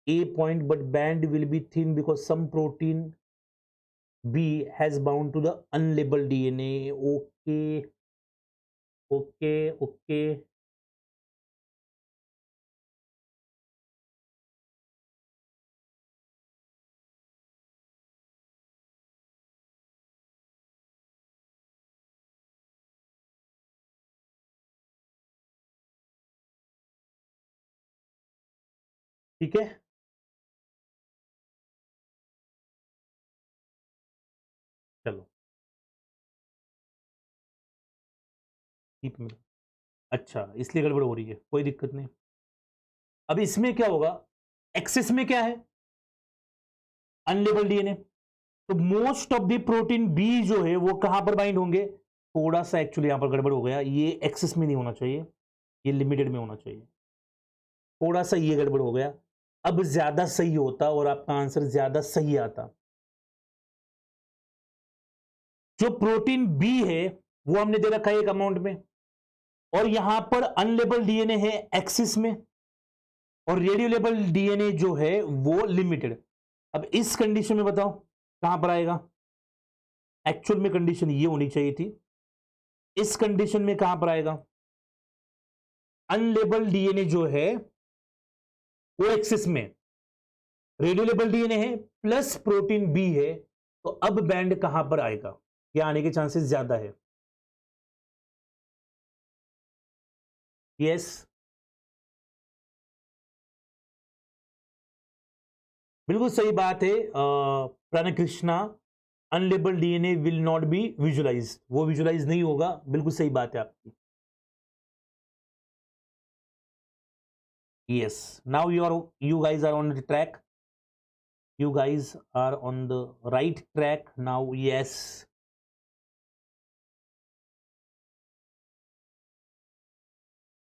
a point, but band will be thin because some protein B has bound to the unlabelled DNA. Okay okay okay, ठीक है, चलो ठीक है। अच्छा, इसलिए गड़बड़ हो रही है, कोई दिक्कत नहीं। अब इसमें क्या होगा, एक्सेस में क्या है, अनलेबल्ड डीएनए, तो most of the protein B जो है वो कहां पर बाइंड होंगे? थोड़ा सा एक्चुअली यहां पर गड़बड़ हो गया, ये एक्सेस में नहीं होना चाहिए, ये लिमिटेड में होना चाहिए। थोड़ा सा ये गड़बड़ हो गया, अब ज्यादा सही होता और आपका आंसर ज्यादा सही आता। जो प्रोटीन बी है वो हमने दे रखा है एक अमाउंट में, और यहां पर अनलेबल्ड डीएनए है एक्सिस में, और रेडियोलेबल डीएनए जो है वो लिमिटेड। अब इस कंडीशन में बताओ कहां पर आएगा? एक्चुअल में कंडीशन ये होनी चाहिए थी, इस कंडीशन में कहां पर आएगा? अनलेबल्ड डीएनए जो है वो एक्सिस में, रेडियोलेबल डीएनए है प्लस प्रोटीन बी है, तो अब बैंड कहां पर आएगा? यह आने के चांसेस ज्यादा है। यस, बिल्कुल सही बात है Pranay Krishna, unlabelled DNA will not be visualize, वो विजुअलाइज नहीं होगा, बिल्कुल सही बात है आपकी। Yes, now you guys are on the track, you guys are on the right track now. Yes,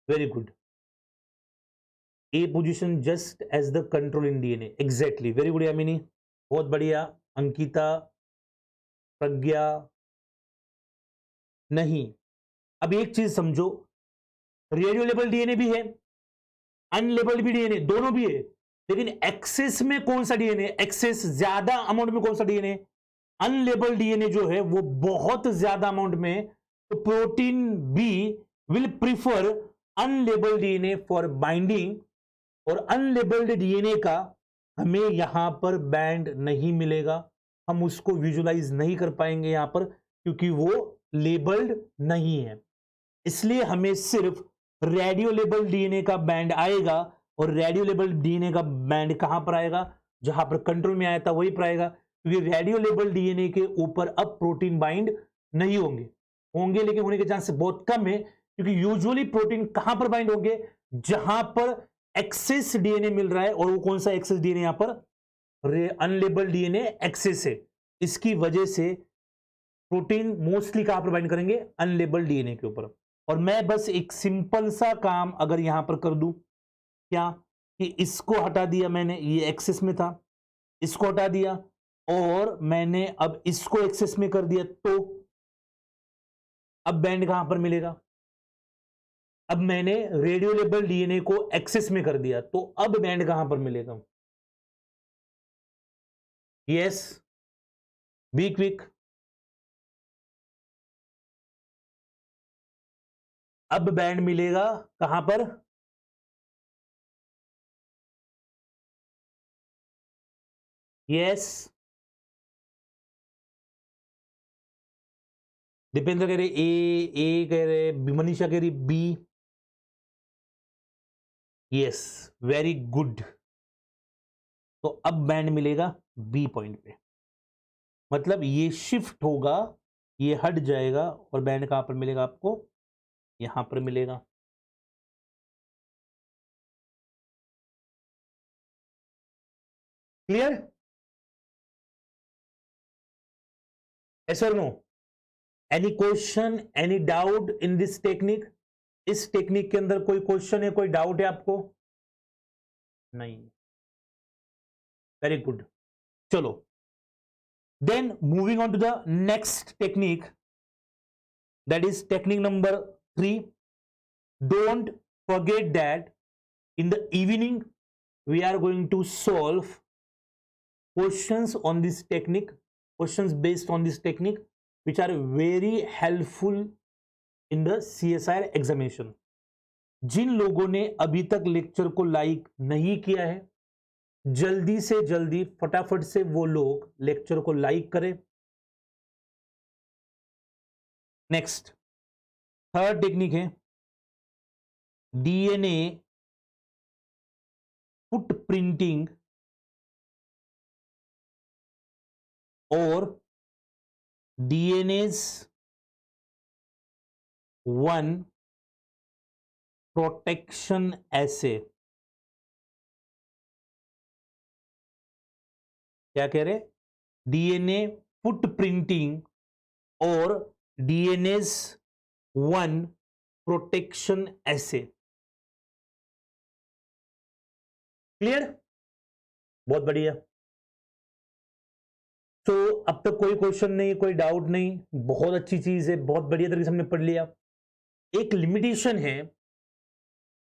very good. A position just as the control in DNA, exactly, very good Yamini, बहुत बढ़िया। अंकिता, प्रज्ञा, नहीं। अब एक चीज समझो, रेडियोलेबल डीएनए भी है, unlabelled भी डीएनए, दोनों भी है, लेकिन एक्सेस में कौन सा डीएनए, एक्सेस ज्यादा अमाउंट में कौन सा डीएनए? अनलेबल्ड डीएनए जो है वो बहुत ज्यादा अमाउंट में है, तो protein B will prefer unlabelled DNA for binding, और अनलेबल्ड डीएनए का हमें यहां पर बैंड नहीं मिलेगा, हम उसको विजुलाइज नहीं कर पाएंगे यहां पर, क्योंकि वो लेबल्ड नहीं है। इसलिए हमें सिर्फ रेडियो लेबल डीएनए का बैंड आएगा, और रेडियो लेबल डीएनए का बैंड कहां पर आएगा? जहां पर कंट्रोल में आया था वही पर आएगा, क्योंकि रेडियो लेबल डीएनए के ऊपर अब प्रोटीन बाइंड नहीं होंगे, होंगे लेकिन होने के चांस बहुत कम है, क्योंकि यूजुअली प्रोटीन कहां पर बाइंड होंगे? जहां पर एक्सेस डीएनए मिल रहा है, और वो कौन सा एक्सेस डीएनए? यहां पर अनलेबल डीएनए एक्सेस है, इसकी वजह से प्रोटीन मोस्टली कहां पर बाइंड करेंगे? अनलेबल डीएनए के ऊपर। और मैं बस एक सिंपल सा काम अगर यहां पर कर दूं, क्या कि इसको हटा दिया मैंने, ये एक्सेस में था, इसको हटा दिया, और मैंने अब इसको एक्सेस में कर दिया, तो अब बैंड कहां पर मिलेगा? अब मैंने रेडियोलेबल डीएनए को एक्सेस में कर दिया, तो अब बैंड कहां पर मिलेगा? Yes, be quick. अब बैंड मिलेगा कहां पर? यस, दीपेंद्र कह रहे ए कह रहे, मनीषा कह रही बी। Yes, very good. तो अब बैंड मिलेगा बी पॉइंट पे। मतलब ये शिफ्ट होगा, ये हट जाएगा और बैंड कहां पर मिलेगा आपको, यहां पर मिलेगा। क्लियर? यस और no? Any question, any doubt in this technique? इस टेक्निक के अंदर कोई क्वेश्चन है, कोई डाउट है आपको? नहीं। Very good. चलो, then moving on to the next technique, that is technique number 3। Don't forget that in the evening we are going to solve questions on this technique, questions based on this technique, which are very helpful in the CSIR examination. जिन लोगों ने अभी तक lecture को like नहीं किया है, जल्दी से जल्दी फटाफट से वो लोग लेक्चर को लाइक करें। नेक्स्ट, थर्ड टेक्निक है डीएनए फुटप्रिंटिंग और डीएनएज 1 प्रोटेक्शन एसे। क्या कह रहे? डीएनए फुटप्रिंटिंग और डीएनएज 1 प्रोटेक्शन एसे। क्लियर? बहुत बढ़िया। तो अब तक कोई क्वेश्चन नहीं, कोई डाउट नहीं, बहुत अच्छी चीज है, बहुत बढ़िया तरीके से हमने पढ़ लिया। एक लिमिटेशन है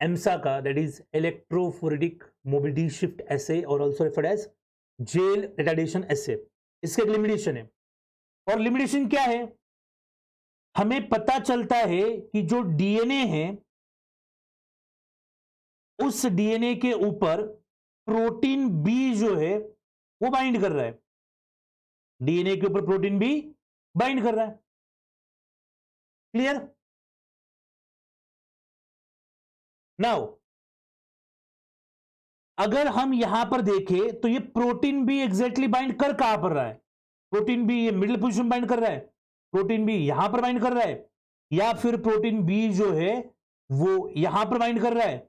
एम्सा का, that is electrophoretic mobility shift assay और also referred as gel retardation assay. इसका एक लिमिटेशन है, और लिमिटेशन क्या है? हमें पता चलता है कि जो डीएनए है उस डीएनए के ऊपर प्रोटीन बी जो है वो बाइंड कर रहा है, डीएनए के ऊपर प्रोटीन बी बाइंड कर रहा है। क्लियर? नाउ अगर हम यहां पर देखें तो ये प्रोटीन बी एग्जैक्टली बाइंड कर कहां पर रहा है? प्रोटीन बी ये मिडिल पोजीशन बाइंड कर रहा है, प्रोटीन बी यहां पर बाइंड कर रहा है, या फिर प्रोटीन बी जो है वो यहां पर बाइंड कर रहा है,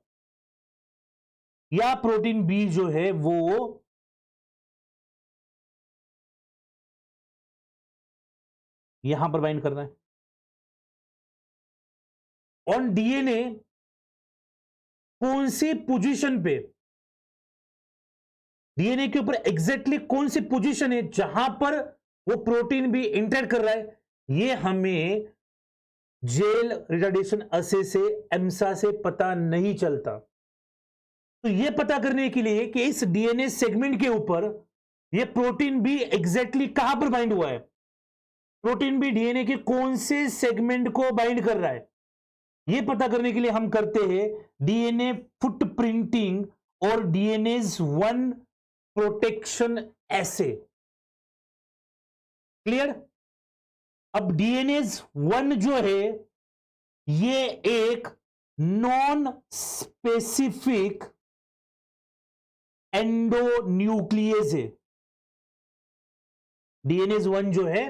या प्रोटीन बी जो है वो यहां पर बाइंड कर रहा है। ऑन डीएनए कौन सी पोजीशन पे, डीएनए के ऊपर एग्जैक्टली कौन सी पोजीशन है जहां पर वो प्रोटीन भी इंटरेक्ट कर रहा है, ये हमें जेल रिटार्डेशन असे से एम्सा से पता नहीं चलता। तो ये पता करने के लिए कि इस डीएनए सेगमेंट के ऊपर ये प्रोटीन भी एग्जैक्टली कहां पर बाइंड हुआ है, प्रोटीन भी डीएनए के कौन से सेगमेंट को बाइंड कर रहा है, ये पता करने के लिए हम करते हैं डीएनए फुटप्रिंटिंग और डीएनएज 1 प्रोटेक्शन एसे। क्लियर? अब डीएनएज 1 जो है ये एक नॉन स्पेसिफिक एंडोन्यूक्लियस है। डीएनएज 1 जो है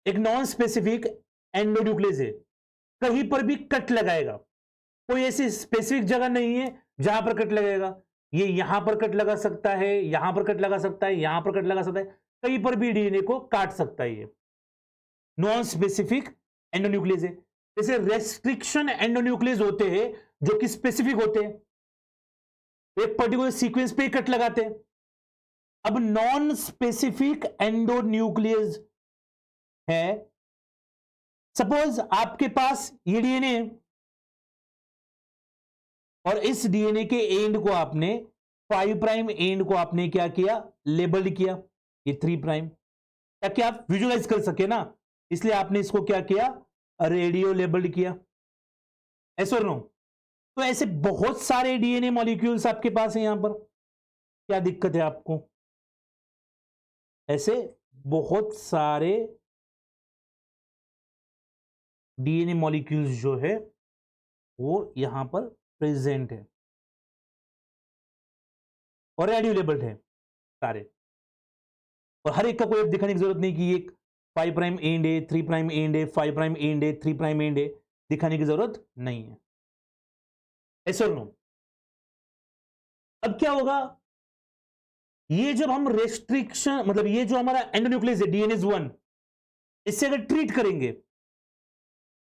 एक नॉन स्पेसिफिक एंडोन्यूक्लियस है, कहीं पर भी कट लगाएगा, कोई ऐसी स्पेसिफिक जगह नहीं है जहां पर कट लगेगा। ये यहां पर कट लगा सकता है, यहां पर कट लगा सकता है, यहां पर कट लगा सकता है, कहीं पर भी डीएनए को काट सकता है। ये नॉन स्पेसिफिक एंडोन्यूक्लियस है। जैसे रेस्ट्रिक्शन एंडोन्यूक्लियस होते हैं जो कि स्पेसिफिक होते हैं, एक पर्टिकुलर सीक्वेंस पे कट लगाते हैं। अब नॉन स्पेसिफिक एंडोन्यूक्लियस है, सपोज आपके पास ये डीएनए और इस डीएनए के एंड को आपने 5 प्राइम एंड को आपने क्या किया, लेबल्ड किया, ये 3 प्राइम, ताकि आप विजुअलाइज कर सके ना, इसलिए आपने इसको क्या किया, रेडियो लेबल्ड किया। ऐसा नो? तो ऐसे बहुत सारे डीएनए मॉलिक्यूल्स आपके पास है यहां पर, क्या दिक्कत है आपको? ऐसे बहुत सारे डीएनए मॉलिक्यूल्स जो है वो यहां पर प्रेजेंट है और रेडियो लेबल्ड है सारे। और हर एक का कोई दिखाने की जरूरत नहीं कि ये 5 प्राइम एंड है, 3 प्राइम एंड है, 5 प्राइम एंड है, 3 प्राइम एंड है, दिखाने की जरूरत नहीं है। ऐसा नो। अब क्या होगा, ये जब हम रेस्ट्रिक्शन मतलब ये जो हमारा एंडोन्यूक्लियस है डीएनएस 1, इससे अगर ट्रीट करेंगे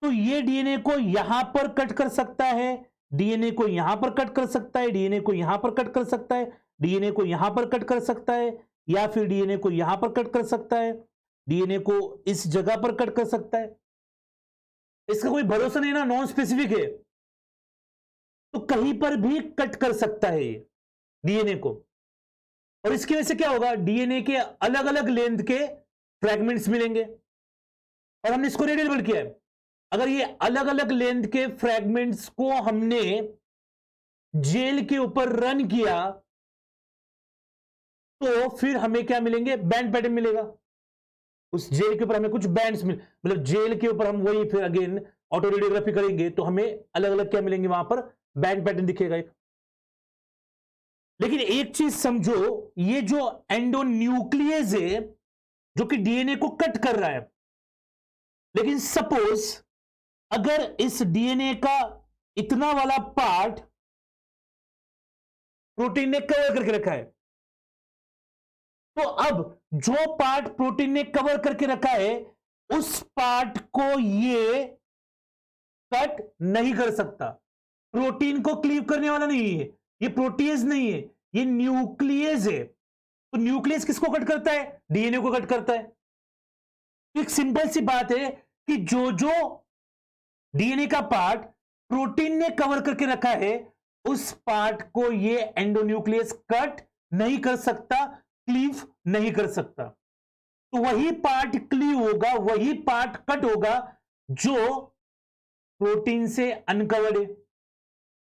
तो ये डीएनए को यहां पर कट कर सकता है, डीएनए को यहां पर कट कर सकता है, डीएनए को यहां पर कट कर सकता है, डीएनए को यहां पर कट कर सकता है, या फिर डीएनए को यहां पर कट कर सकता है, डीएनए को इस जगह पर कट कर सकता है। इसका कोई भरोसा नहीं ना, नॉन स्पेसिफिक है, तो कहीं पर भी कट कर सकता है ये डीएनए को। और इसकी वजह से क्या होगा, डीएनए के अलग अलग लेंथ के फ्रैगमेंट्स मिलेंगे, और हमने इसको रेडियल किया है। अगर ये अलग अलग लेंथ के फ्रैगमेंट्स को हमने जेल के ऊपर रन किया तो फिर हमें क्या मिलेंगे, बैंड पैटर्न मिलेगा। उस जेल के ऊपर हमें कुछ बैंड्स मतलब जेल के ऊपर हम वही फिर अगेन ऑटो रेडियोग्राफी करेंगे तो हमें अलग अलग क्या मिलेंगे, वहां पर बैंड पैटर्न दिखेगा एक। लेकिन एक चीज समझो, ये जो एंडोन्यूक्लियस है जो कि डीएनए को कट कर रहा है, लेकिन सपोज अगर इस डीएनए का इतना वाला पार्ट प्रोटीन ने कवर करके रखा है, तो अब जो पार्ट प्रोटीन ने कवर करके रखा है उस पार्ट को ये कट नहीं कर सकता। प्रोटीन को क्लीव करने वाला नहीं है, ये प्रोटीज नहीं है, ये न्यूक्लियस है। तो न्यूक्लियस किसको कट करता है, डीएनए को कट करता है। तो एक सिंपल सी बात है कि जो जो डीएनए का पार्ट प्रोटीन ने कवर करके रखा है उस पार्ट को ये एंडोन्यूक्लियस कट नहीं कर सकता, क्लीव नहीं कर सकता। तो वही पार्ट क्लीव होगा, वही पार्ट कट होगा जो प्रोटीन से अनकवर्ड है।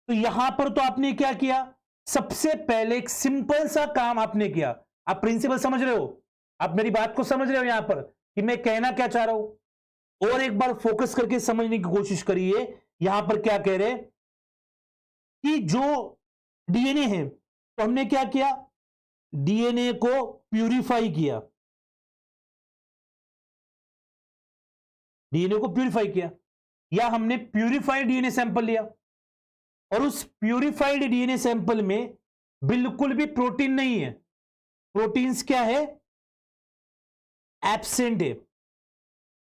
तो यहां पर तो आपने क्या किया, सबसे पहले एक सिंपल सा काम आपने किया। आप प्रिंसिपल समझ रहे हो, आप मेरी बात को समझ रहे हो यहां पर कि मैं कहना क्या चाह रहा हूं। और एक बार फोकस करके समझने की कोशिश करिए, यहां पर क्या कह रहे कि जो डीएनए है तो हमने क्या किया, डीएनए को प्यूरिफाई किया, डीएनए को प्यूरिफाई किया, या हमने प्यूरिफाइड डीएनए सैंपल लिया और उस प्यूरिफाइड डीएनए सैंपल में बिल्कुल भी प्रोटीन नहीं है। प्रोटीन्स क्या है, एब्सेंट है,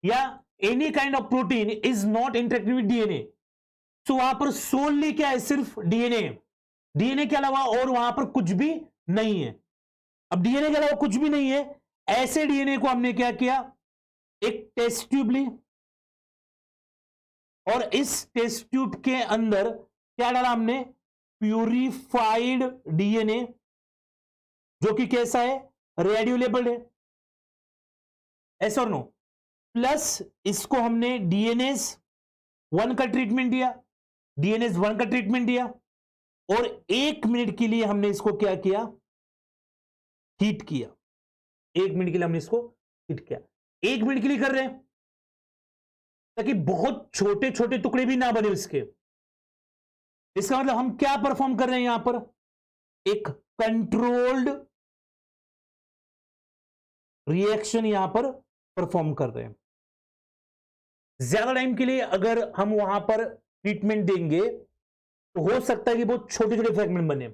या any kind of protein is not interacting with DNA. तो वहां पर सोलली क्या है, सिर्फ डीएनए, डीएनए के अलावा और वहां पर कुछ भी नहीं है। अब डीएनए के अलावा कुछ भी नहीं है, ऐसे डीएनए को हमने क्या किया, एक टेस्ट ट्यूब ली और इस टेस्ट ट्यूब के अंदर क्या डाला हमने, प्यूरिफाइड डीएनए, जो कि कैसा है, रेडियोलेबल्ड है, ऐसा और नो। प्लस इसको हमने डीएनएस 1 का ट्रीटमेंट दिया, डीएनएस 1 का ट्रीटमेंट दिया, और 1 मिनट के लिए हमने इसको क्या किया, हीट किया। 1 मिनट के लिए हमने इसको हीट किया। 1 मिनट के लिए कर रहे हैं ताकि बहुत छोटे छोटे टुकड़े भी ना बने इसके। इसका मतलब हम क्या परफॉर्म कर रहे हैं यहां पर, एक कंट्रोल्ड रिएक्शन यहां पर परफॉर्म कर रहे हैं। ज्यादा टाइम के लिए अगर हम वहां पर ट्रीटमेंट देंगे तो हो सकता है कि बहुत छोटे छोटे फ्रैगमेंट बने।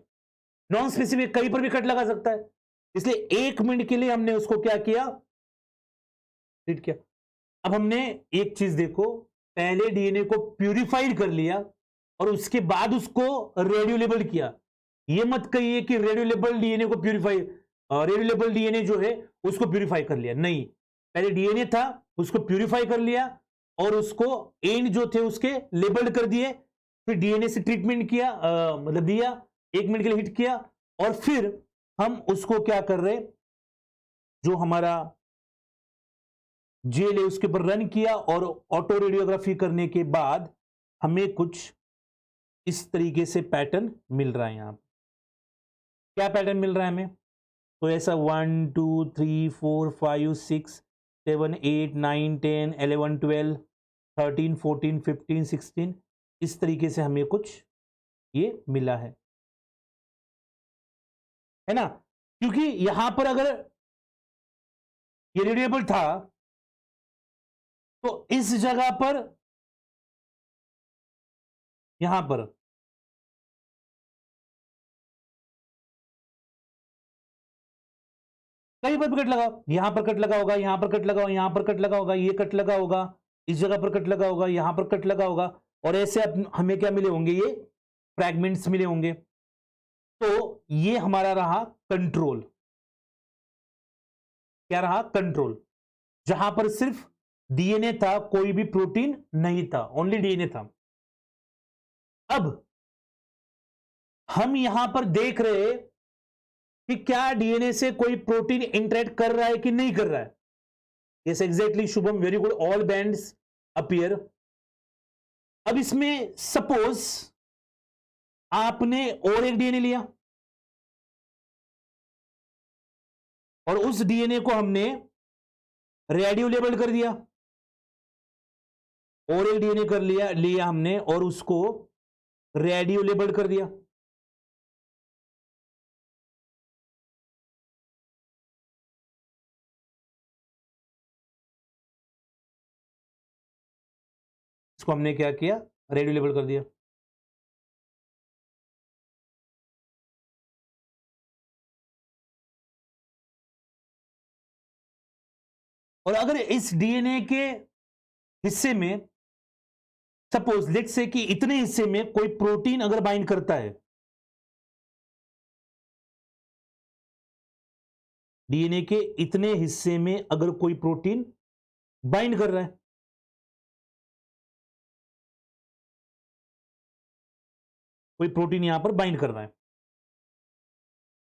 नॉन स्पेसिफिक कहीं पर भी कट लगा सकता है, इसलिए 1 मिनट के लिए हमने उसको क्या किया, ट्रीट किया। अब हमने एक चीज देखो, पहले डीएनए को प्यूरिफाइड कर लिया और उसके बाद उसको रेडियोलेबल किया। ये मत कहिए कि रेडियोलेबल डीएनए को प्यूरिफाई, रेडियोलेबल डीएनए जो है उसको प्यूरिफाई कर लिया, नहीं। पहले डीएनए था उसको प्यूरिफाई कर लिया और उसको एंड जो थे उसके लेबल्ड कर दिए, फिर डीएनए से ट्रीटमेंट किया, मतलब दिया, 1 मिनट के लिए हिट किया, और फिर हम उसको क्या कर रहे, जो हमारा जेल है उसके ऊपर रन किया और ऑटो रेडियोग्राफी करने के बाद हमें कुछ इस तरीके से पैटर्न मिल रहा है। यहां क्या पैटर्न मिल रहा है हमें, तो ऐसा 1 2 3 4 5 6 7 8 9 10 11 12 13 14 15 16 इस तरीके से हमें कुछ ये मिला है ना। क्योंकि यहां पर अगर ये रेडिएबल था, तो इस जगह पर, यहां पर कहीं पर भी कट लगा, यहां पर कट लगा होगा, यहां पर कट लगा होगा, यहां पर कट लगा होगा, ये कट लगा होगा, इस जगह पर कट लगा होगा, यहां पर कट लगा होगा, और ऐसे हमें क्या मिले होंगे, ये फ्रैगमेंट्स मिले होंगे। तो ये हमारा रहा कंट्रोल। क्या रहा? कंट्रोल, जहां पर सिर्फ डीएनए था, कोई भी प्रोटीन नहीं था, ओनली डीएनए था। अब हम यहां पर देख रहे कि क्या डीएनए से कोई प्रोटीन इंटरेक्ट कर रहा है कि नहीं कर रहा है। Yes exactly Shubham, very good, all bands appear. अब इसमें सपोज आपने और एक डीएनए लिया और उस डीएनए को हमने रेडियो लेबल कर दिया, और एक डीएनए कर लिया हमने और उसको रेडियो लेबल कर दिया। इसको हमने क्या किया? रेडियो लेबल कर दिया। और अगर इस डीएनए के हिस्से में सपोज लेट्स से कि इतने हिस्से में कोई प्रोटीन अगर बाइंड करता है, डीएनए के इतने हिस्से में अगर कोई प्रोटीन बाइंड कर रहा है, कोई प्रोटीन यहां पर बाइंड कर रहा है,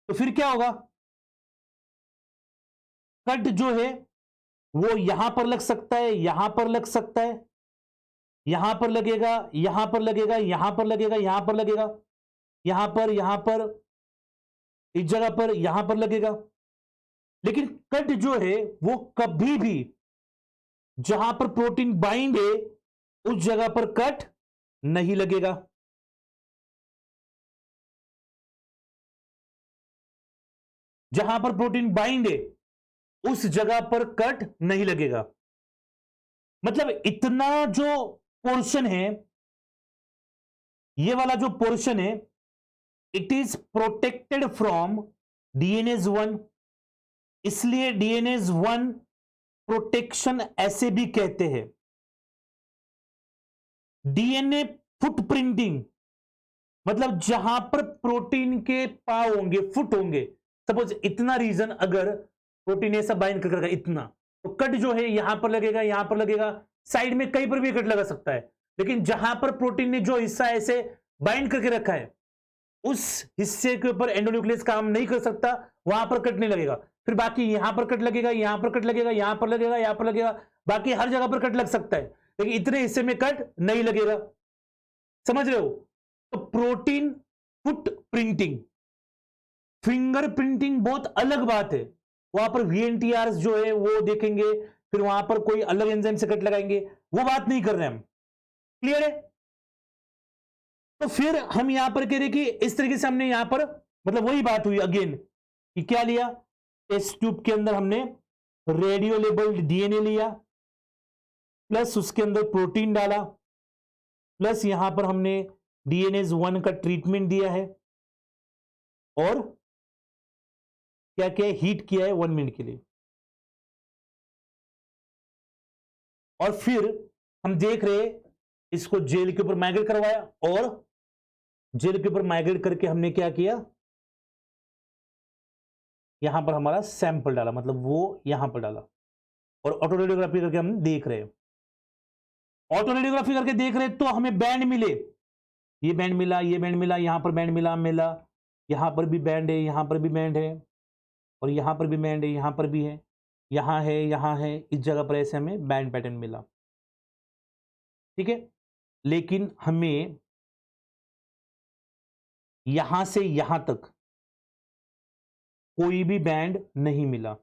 तो फिर क्या होगा? कट जो है वो यहां पर लग सकता है, यहां पर लग सकता है, यहां पर लगेगा, यहां पर लगेगा, यहां पर लगेगा, यहां पर लगेगा, यहां पर, इस जगह पर, यहां पर लगेगा। लेकिन कट जो है वो कभी भी जहां पर प्रोटीन बाइंड है उस जगह पर कट नहीं लगेगा। जहां पर प्रोटीन बाइंड है उस जगह पर कट नहीं लगेगा। मतलब इतना जो पोर्शन है, ये वाला जो पोर्शन है, it is protected from DNAs 1, इसलिए डीएनएज 1 प्रोटेक्शन ऐसे भी कहते हैं। डीएनए फुटप्रिंटिंग मतलब जहां पर प्रोटीन के पाव होंगे, फुट होंगे, सपोज इतना रीजन अगर प्रोटीन ऐसा बाइंड कर इतना, तो कट जो है यहां पर लगेगा, यहां पर लगेगा, साइड में कहीं पर भी कट लगा सकता है। लेकिन जहां पर प्रोटीन ने जो हिस्सा ऐसे बाइंड करके रखा है उस हिस्से के ऊपर एंडोन्यूक्लियस काम नहीं कर सकता, वहां पर कट नहीं लगेगा। फिर बाकी यहां पर कट लगेगा, यहां पर कट लगेगा, यहां पर लगेगा, यहां पर लगेगा, बाकी हर जगह पर कट लग सकता है, लेकिन इतने हिस्से में कट नहीं लगेगा। समझ रहे हो? तो protein foot printing, finger printing बहुत अलग बात है। वहां पर वीएनटीआर जो है वो देखेंगे, फिर वहां पर कोई अलग एंजाइम से कट लगाएंगे, वो बात नहीं कर रहे हम। क्लियर है? तो फिर हम यहां पर कह रहे कि इस तरीके से हमने यहां पर मतलब वही बात हुई अगेन कि क्या लिया, टेस्ट ट्यूब के अंदर हमने रेडियो लेबल्ड डीएनए लिया, प्लस उसके अंदर प्रोटीन डाला, प्लस यहां पर हमने डीएनएज 1 का ट्रीटमेंट दिया है, और क्या क्या हीट किया है 1 मिनट के लिए। और फिर हम देख रहे इसको जेल के ऊपर माइग्रेट करवाया, और जेल के ऊपर माइग्रेट करके हमने क्या किया, यहां पर हमारा सैंपल डाला, मतलब वो यहां पर डाला, और ऑटो रेडियोग्राफी करके हम देख रहे हैं। ऑटो रेडियोग्राफी करके देख रहे तो हमें बैंड मिले, ये बैंड मिला, ये बैंड मिला, यहां पर बैंड मिला, यहां पर भी बैंड है, यहां पर भी बैंड है, और यहां पर भी बैंड है, यहां पर भी है, यहां है, यहां है, इस जगह पर ऐसे हमें बैंड पैटर्न मिला। ठीक है, लेकिन हमें यहां से यहां तक कोई भी बैंड नहीं मिला,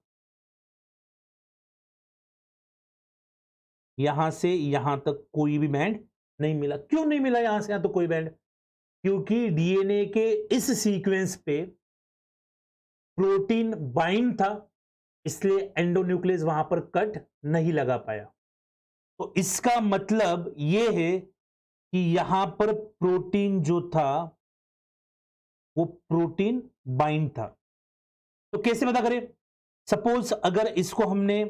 यहां से यहां तक कोई भी बैंड नहीं मिला। क्यों नहीं मिला यहां से यहां तक कोई बैंड? क्योंकि डीएनए के इस सीक्वेंस पे प्रोटीन बाइंड था, इसलिए एंडोन्यूक्लियस वहां पर कट नहीं लगा पाया। तो इसका मतलब यह है कि यहां पर प्रोटीन जो था वो प्रोटीन बाइंड था। तो कैसे पता करें? सपोज अगर इसको हमने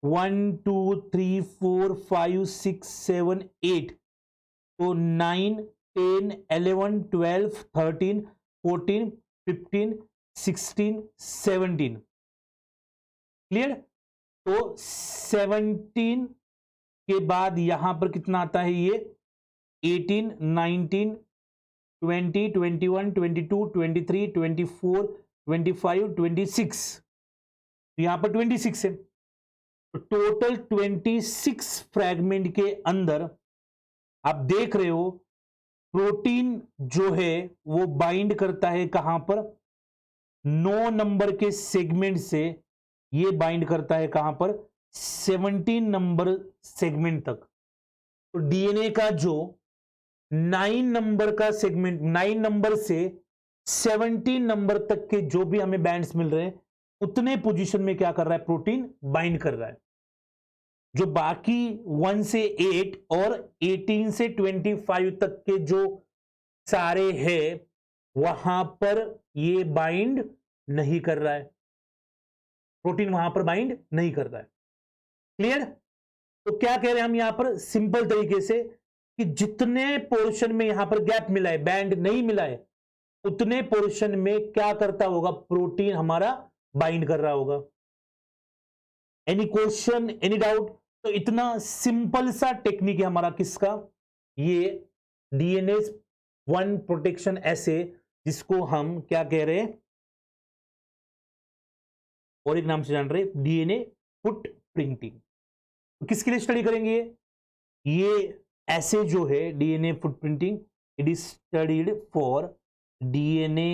1 2 3 4 5 6 7 8 तो 9 10 11 12 13 14 15 16 17 क्लियर। तो 17 के बाद यहां पर कितना आता है? ये 18 19 20 21 22 23 24 25 26, तो यहां पर 26 है। तो टोटल 26 फ्रैगमेंट के अंदर आप देख रहे हो प्रोटीन जो है वो बाइंड करता है कहां पर? 9 नंबर के सेगमेंट से ये बाइंड करता है कहां पर? 17 नंबर सेगमेंट तक। तो डीएनए का जो 9 नंबर का सेगमेंट, 9 नंबर से 17 नंबर तक के जो भी हमें बैंड्स मिल रहे हैं उतने पोजीशन में क्या कर रहा है? प्रोटीन बाइंड कर रहा है। जो बाकी 1 से 8 और 18 से 25 तक के जो सारे हैं वहां पर ये बाइंड नहीं कर रहा है, प्रोटीन वहां पर बाइंड नहीं कर रहा है। क्लियर? तो क्या कह रहे हैं हम यहां पर सिंपल तरीके से कि जितने पोर्शन में यहां पर गैप मिला है, बैंड नहीं मिला है, उतने पोर्शन में क्या करता होगा? प्रोटीन हमारा बाइंड कर रहा होगा। Any question, any doubt? तो इतना सिंपल सा टेक्निक है हमारा किसका? ये डीएनए 1 प्रोटेक्शन ऐसे, जिसको हम क्या कह रहे हैं और एक नाम से जान रहे, डीएनए फुट प्रिंटिंग। तो किसके लिए स्टडी करेंगे? ये ऐसे जो है DNA foot printing, it is studied for DNA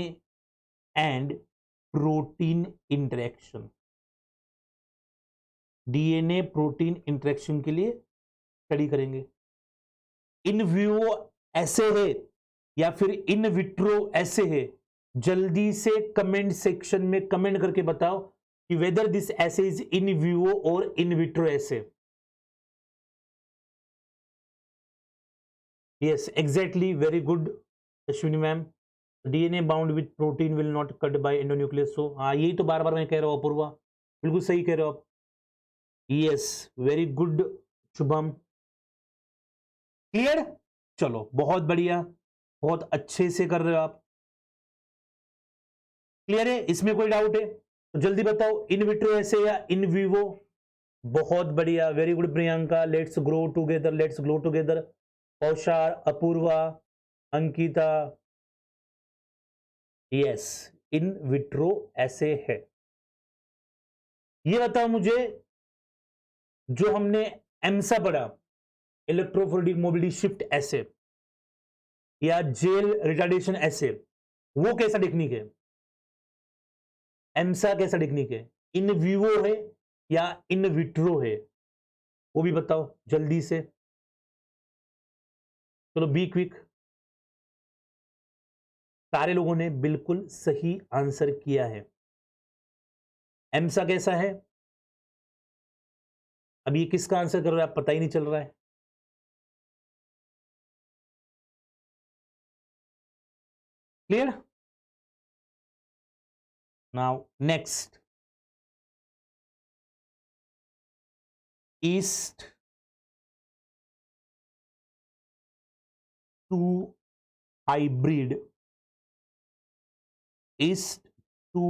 and protein interaction. DNA protein interaction के लिए स्टडी करेंगे। इन विवो ऐसे है या फिर इन विट्रो ऐसे है? जल्दी से कमेंट सेक्शन में कमेंट करके बताओ कि whether this assay is in vivo और in vitro assay. Yes, exactly. Very good, Ashwini ma'am. DNA bound with protein will not cut by endonuclease. So हाँ, यही तो बार बार मैं कह रहा हूँ अपूर्वा, बिल्कुल सही कह रहे हो आप। Yes, very good Shubham. Clear? चलो बहुत बढ़िया, बहुत अच्छे से कर रहे हो आप। क्लियर है? इसमें कोई डाउट है तो जल्दी बताओ, इन विट्रो ऐसे या इन विवो? बहुत बढ़िया, very good Priyanka. Let's grow together, let's grow together. Kaushar, Apoorva, Ankita, yes, in vitro assay है। ये बताओ मुझे, जो हमने एमसा पढ़ा, इलेक्ट्रोफोरेटिक मोबिलिटी शिफ्ट ऐसे या जेल रिटार्डेशन ऐसे, वो कैसा टेक्निक है? एमसा कैसा टेक्निक है? इन विवो है या इन विट्रो है? वो भी बताओ जल्दी से। चलो बी क्विक। सारे लोगों ने बिल्कुल सही आंसर किया है। एमसा कैसा है? अब ये किसका आंसर कर रहे हो आप? पता ही नहीं चल रहा है। Clear? Now next, yeast two hybrid, yeast two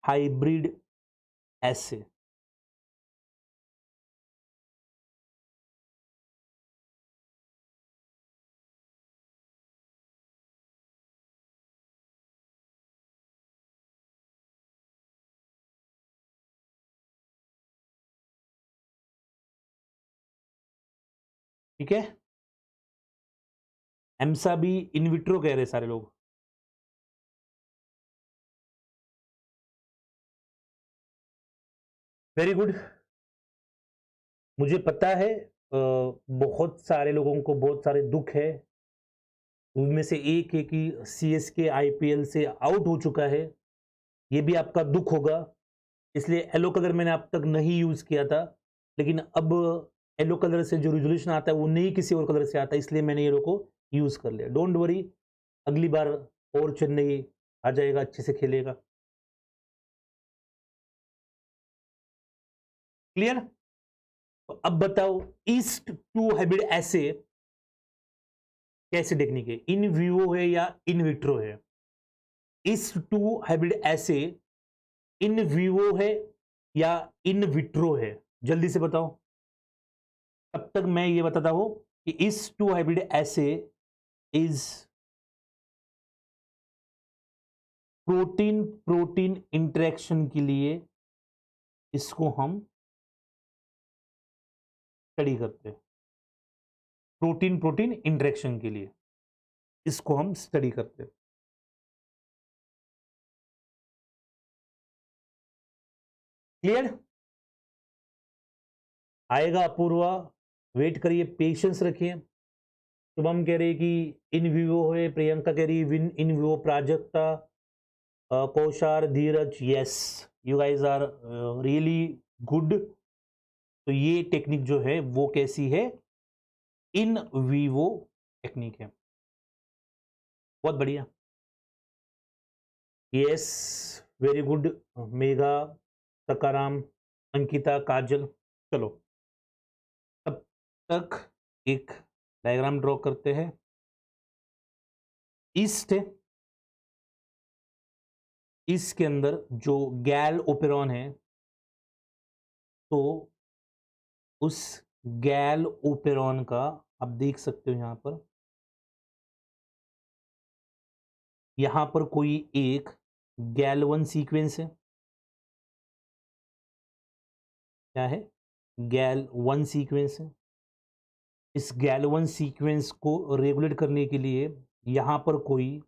hybrid ऐसे। ठीक है, एमसा भी इन विट्रो कह रहे सारे लोग। Very good. मुझे पता है बहुत सारे लोगों को बहुत सारे दुख है। उनमें से एक है कि सीएसके आईपीएल से आउट हो चुका है, ये भी आपका दुख होगा। इसलिए येलो कलर मैंने अब तक नहीं यूज किया था, लेकिन अब येलो कलर से जो रिजोल्यूशन आता है वो नहीं किसी और कलर से आता है, इसलिए मैंने येलो को यूज कर लिया। डोंट वरी, अगली बार और चेन्नई आ जाएगा, अच्छे से खेलेगा। क्लियर? तो अब बताओ ईस्ट टू हाइब्रिड ऐसे कैसे देखने के, इन विवो है या इन विट्रो है? ईस्ट टू हाइब्रिड ऐसे इन विवो है या इन विट्रो है? जल्दी से बताओ। तब तक मैं ये बताता हूं कि इस टू हाइब्रिड ऐसे इज प्रोटीन प्रोटीन इंटरेक्शन के लिए इसको हम स्टडी करते हैं। प्रोटीन प्रोटीन इंटरेक्शन के लिए इसको हम स्टडी करते हैं। क्लियर? आएगा अपूर्वा, वेट करिए, पेशेंस रखिए। शुभम कह रही कि इन विवो है, प्रियंका कह रही विन in vivo, Prajakta, Kaushar, Dheeraj, yes you guys are really good. तो ये टेक्निक जो है वो कैसी है? इन विवो टेक्निक है, बहुत बढ़िया। Yes, very good Megha, Sakaram, Ankita, Kajal. चलो तब तक एक डायग्राम ड्रॉ करते हैं। ईस्ट है, इसके अंदर जो गैल ओपेरॉन है, तो उस गैल ओपेरॉन का आप देख सकते हो यहां पर कोई एक गैल1 सीक्वेंस है। क्या है? गैल1 सीक्वेंस है। इस गैल1 सीक्वेंस को रेगुलेट करने के लिए यहां पर कोई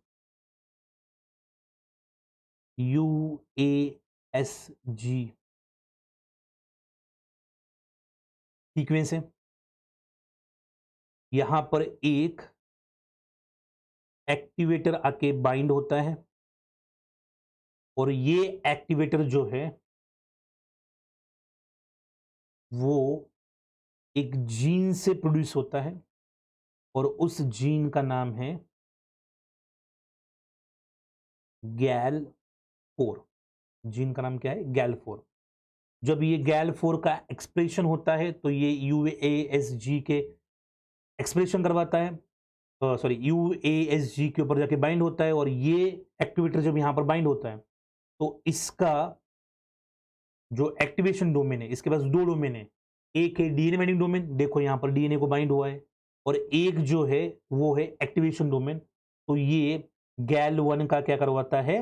UASG सीक्वेंस है। यहां पर एक एक्टिवेटर आके बाइंड होता है और ये एक्टिवेटर जो है वो एक जीन से प्रोड्यूस होता है और उस जीन का नाम है गैल4। जीन का नाम क्या है? गैल4। जब ये गैल4 का एक्सप्रेशन होता है तो ये UASG के एक्सप्रेशन करवाता है, सॉरी UASG के ऊपर जाके बाइंड होता है, और ये एक्टिवेटर जब यहां पर बाइंड होता है तो इसका जो एक्टिवेशन डोमेन है, इसके पास दो डोमेन है। एक है डीएनए बाइंडिंग डोमेन, देखो यहां पर डीएनए को बाइंड हुआ है, और एक जो है वो है एक्टिवेशन डोमेन। तो ये गैल1 का क्या करवाता है?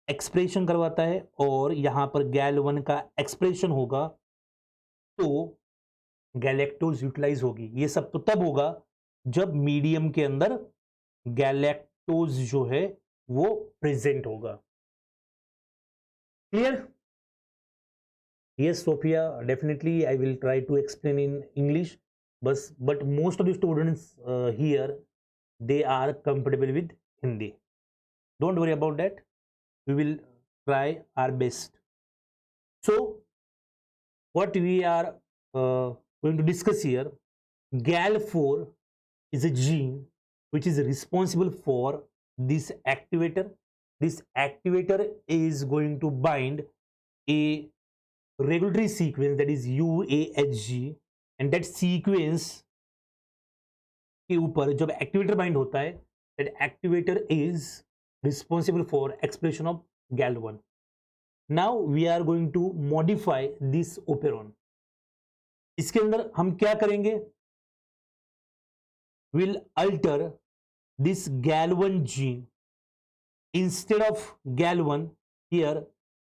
एक्सप्रेशन करवाता है, और यहां पर गैल1 का एक्सप्रेशन होगा तो गैलेक्टोज यूटिलाइज होगी। ये सब तो तब होगा जब मीडियम के अंदर गैलेक्टोज जो है वो प्रेजेंट होगा। Clear? Yes, Sophia, definitely I will try to explain in English, but most of the students here, they are comfortable with Hindi. Don't worry about that. We will try our best. So, what we are going to discuss here, GAL4 is a gene which is responsible for this activator. This activator is going to bind a regulatory sequence, that is UAHG, and that sequence के ऊपर जब activator bind होता है, that activator is responsible for expression of GAL1. Now we are going to modify this operon. इसके अंदर हम क्या करेंगे? We'll alter this GAL1 gene. Instead of GAL1, here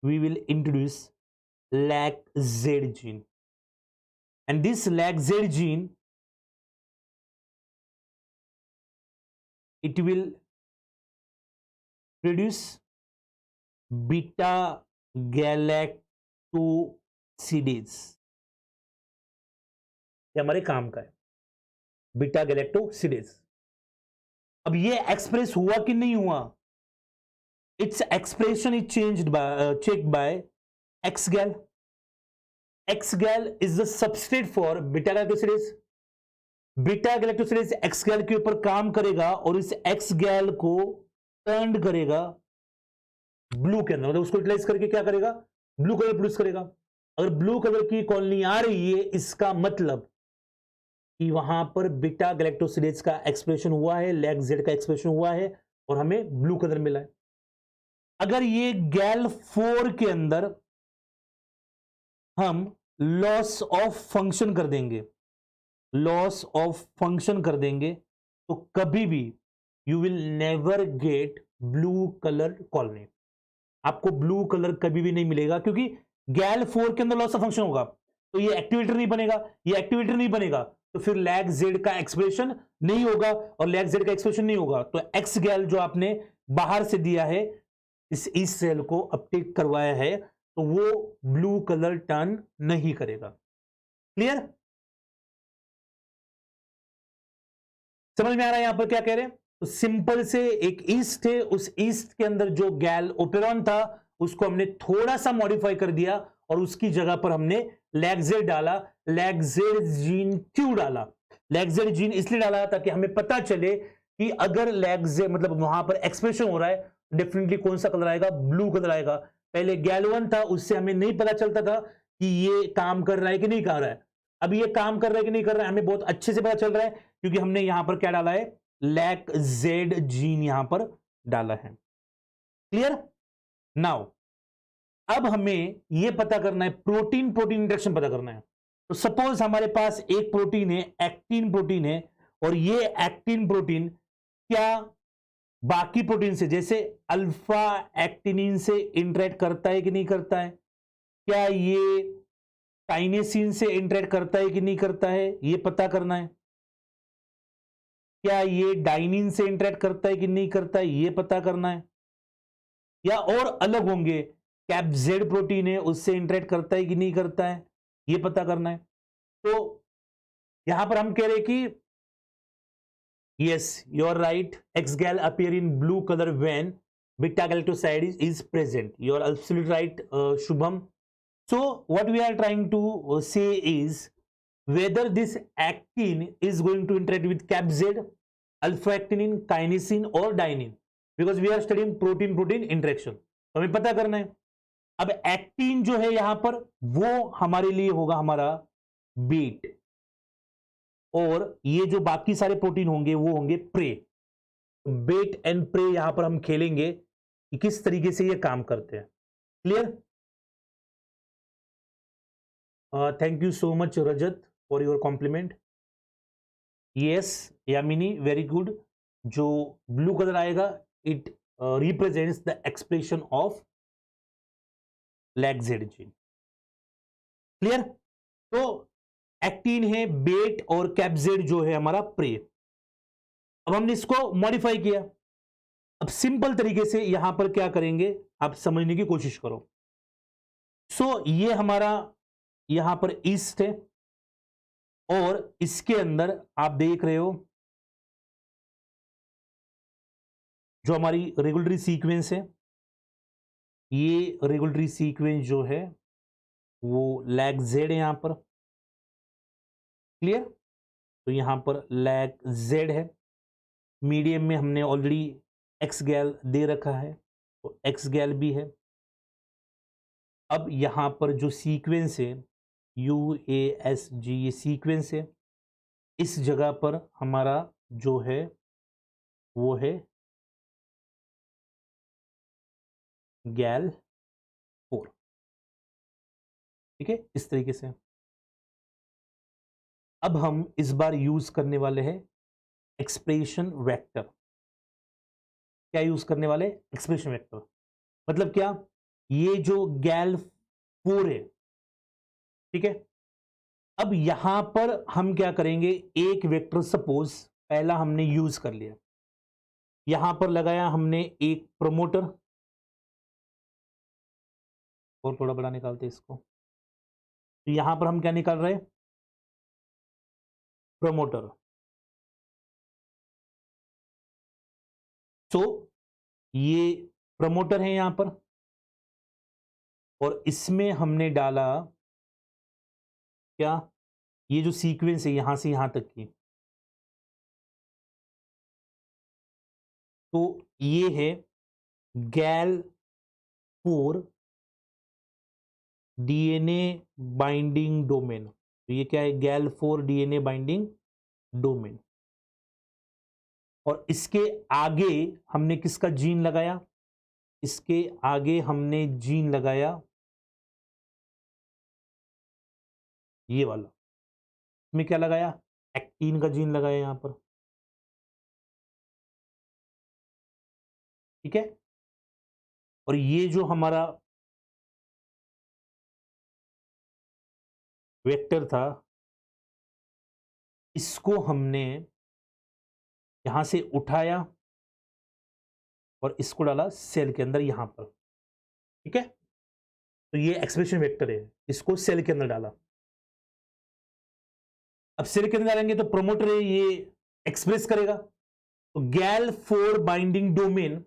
we will introduce LAC-Z gene, and this LAC-Z gene, it will produce beta galactosidase। ये हमारे काम का है, बीटा गैलेक्टोसिडेज। अब ये एक्सप्रेस हुआ कि नहीं हुआ? Its expression is checked by x गैल, एक्स गैल is the substrate for beta galactosidase. Beta galactosidase x गैल के ऊपर काम करेगा और इस एक्स गैल को टर्न करेगा ब्लू के अंदर, मतलब उसको यूटिलाइज करके क्या करेगा, ब्लू कलर प्रोड्यूस करेगा। अगर ब्लू कलर की कॉलोनी आ रही है, इसका मतलब कि वहां पर बीटा गैलेक्टोसिडेज का एक्सप्रेशन हुआ है, लैग जेड का एक्सप्रेशन हुआ है और हमें ब्लू कलर मिला है। अगर ये गैल 4 के अंदर हम लॉस ऑफ फंक्शन कर देंगे, लॉस ऑफ फंक्शन कर देंगे, तो कभी भी you will never get blue colour colony. आपको ब्लू कलर कभी भी नहीं मिलेगा, क्योंकि गैल 4 के अंदर लॉस ऑफ फंक्शन होगा, तो ये एक्टिवेटर नहीं बनेगा, ये एक्टिवेटर नहीं बनेगा, तो फिर लैग जेड का एक्सप्रेशन नहीं होगा, और लैग जेड का एक्सप्रेशन नहीं होगा तो एक्स गैल जो आपने बाहर से दिया है, इस सेल को अपडेट करवाया है, तो वो ब्लू कलर टर्न नहीं करेगा। क्लियर? समझ में आ रहा है यहां पर क्या कह रहे हैं? तो सिंपल से एक ईस्ट है, उस ईस्ट के अंदर जो गैल ओपेरॉन था उसको हमने थोड़ा सा मॉडिफाई कर दिया और उसकी जगह पर हमने लैग्जेड डाला। लैग्जेड जीन क्यों डाला? लैग्जेड जीन इसलिए डाला ताकि हमें पता चले कि अगर लैग्जेड मतलब वहां पर एक्सप्रेशन हो रहा है, डेफिनेटली कौन सा कलर आएगा? ब्लू कलर आएगा। पहले गैल 1 था, उससे हमें नहीं पता चलता था कि ये काम कर रहा है कि नहीं कर रहा है। अब ये काम कर रहा है कि नहीं कर रहा है हमें बहुत अच्छे से पता चल रहा है, क्योंकि हमने यहां पर क्या डाला है? लैक जेड जीन यहां पर डाला है। क्लियर? नाउ अब हमें यह पता करना है, प्रोटीन प्रोटीन इंटरेक्शन पता करना है। तो सपोज हमारे पास एक प्रोटीन है, एक्टिन प्रोटीन है, और ये एक्टिन प्रोटीन क्या बाकी प्रोटीन से जैसे अल्फा एक्टिनिन से इंटरेक्ट करता है कि नहीं करता है? क्या ये काइनेसिन से इंटरेक्ट करता है कि नहीं करता है? ये पता करना है। क्या ये डाइनिन से इंटरेक्ट करता है कि नहीं करता है? ये पता करना है। या और अलग होंगे, कैप्जेड प्रोटीन है उससे इंटरेक्ट करता है कि नहीं करता है? ये पता करना है। तो यहां पर हम कह रहे हैं कि yes, you are right, X-gal appear in blue color when beta galactoside is present. You are absolutely right, Shubham. So what we are trying to say is whether this actin is going to interact with capsid, alpha-actinin, kinesin or dynein, because we are studying protein protein interaction. तो हमें पता करना है। अब actin जो है यहां पर वो हमारे लिए होगा हमारा बीट, और ये जो बाकी सारे प्रोटीन होंगे वो होंगे प्रे। बेट एंड प्रे यहां पर हम खेलेंगे कि किस तरीके से ये काम करते हैं। Clear? Thank you so much Rajat for your compliment. Yes Yamini, very good. जो ब्लू कलर आएगा it represents the expression of lacZ gene. Clear? तो एक्टिन है बेट और कैप्जेड जो है हमारा प्रे। अब हमने इसको मॉडिफाई किया। अब सिंपल तरीके से यहां पर क्या करेंगे आप समझने की कोशिश करो। ये हमारा यहां पर ईस्ट है, और इसके अंदर आप देख रहे हो जो हमारी रेगुलेटरी सीक्वेंस है, ये रेगुलेटरी सीक्वेंस जो है वो लैग जेड है यहां पर। क्लियर? तो यहां पर लैग जेड है। मीडियम में हमने ऑलरेडी एक्स गैल दे रखा है, तो एक्स गैल भी है। अब यहां पर जो सीक्वेंस है UASG, ये सीक्वेंस है, इस जगह पर हमारा जो है वो है गैल 4। ठीक है, इस तरीके से। अब हम इस बार यूज करने वाले हैं एक्सप्रेशन वेक्टर। क्या यूज करने वाले? Expression vector. मतलब क्या? ये जो गैल 4 है, ठीक है, अब यहां पर हम क्या करेंगे, एक वेक्टर सपोज पहला हमने यूज कर लिया, यहां पर लगाया हमने एक प्रोमोटर, और थोड़ा बड़ा निकालते इसको। तो यहां पर हम क्या निकाल रहे हैं? प्रोमोटर। तो ये प्रमोटर है यहां पर, और इसमें हमने डाला क्या, ये जो सीक्वेंस है यहां से यहां तक की, तो ये है गैल 4 डीएनए बाइंडिंग डोमेन। तो ये क्या है, गैल 4 डीएनए बाइंडिंग डोमेन। और इसके आगे हमने किसका जीन लगाया, इसके आगे हमने जीन लगाया ये वाला। इसमें क्या लगाया, एक्टिन का जीन लगाया यहां पर, ठीक है। और ये जो हमारा वेक्टर था, इसको हमने यहां से उठाया और इसको डाला सेल के अंदर यहां पर, ठीक है। तो ये एक्सप्रेशन वेक्टर है, इसको सेल के अंदर डाला। अब सेल के अंदर डालेंगे तो प्रोमोटर है, ये एक्सप्रेस करेगा। तो गैल 4 बाइंडिंग डोमेन,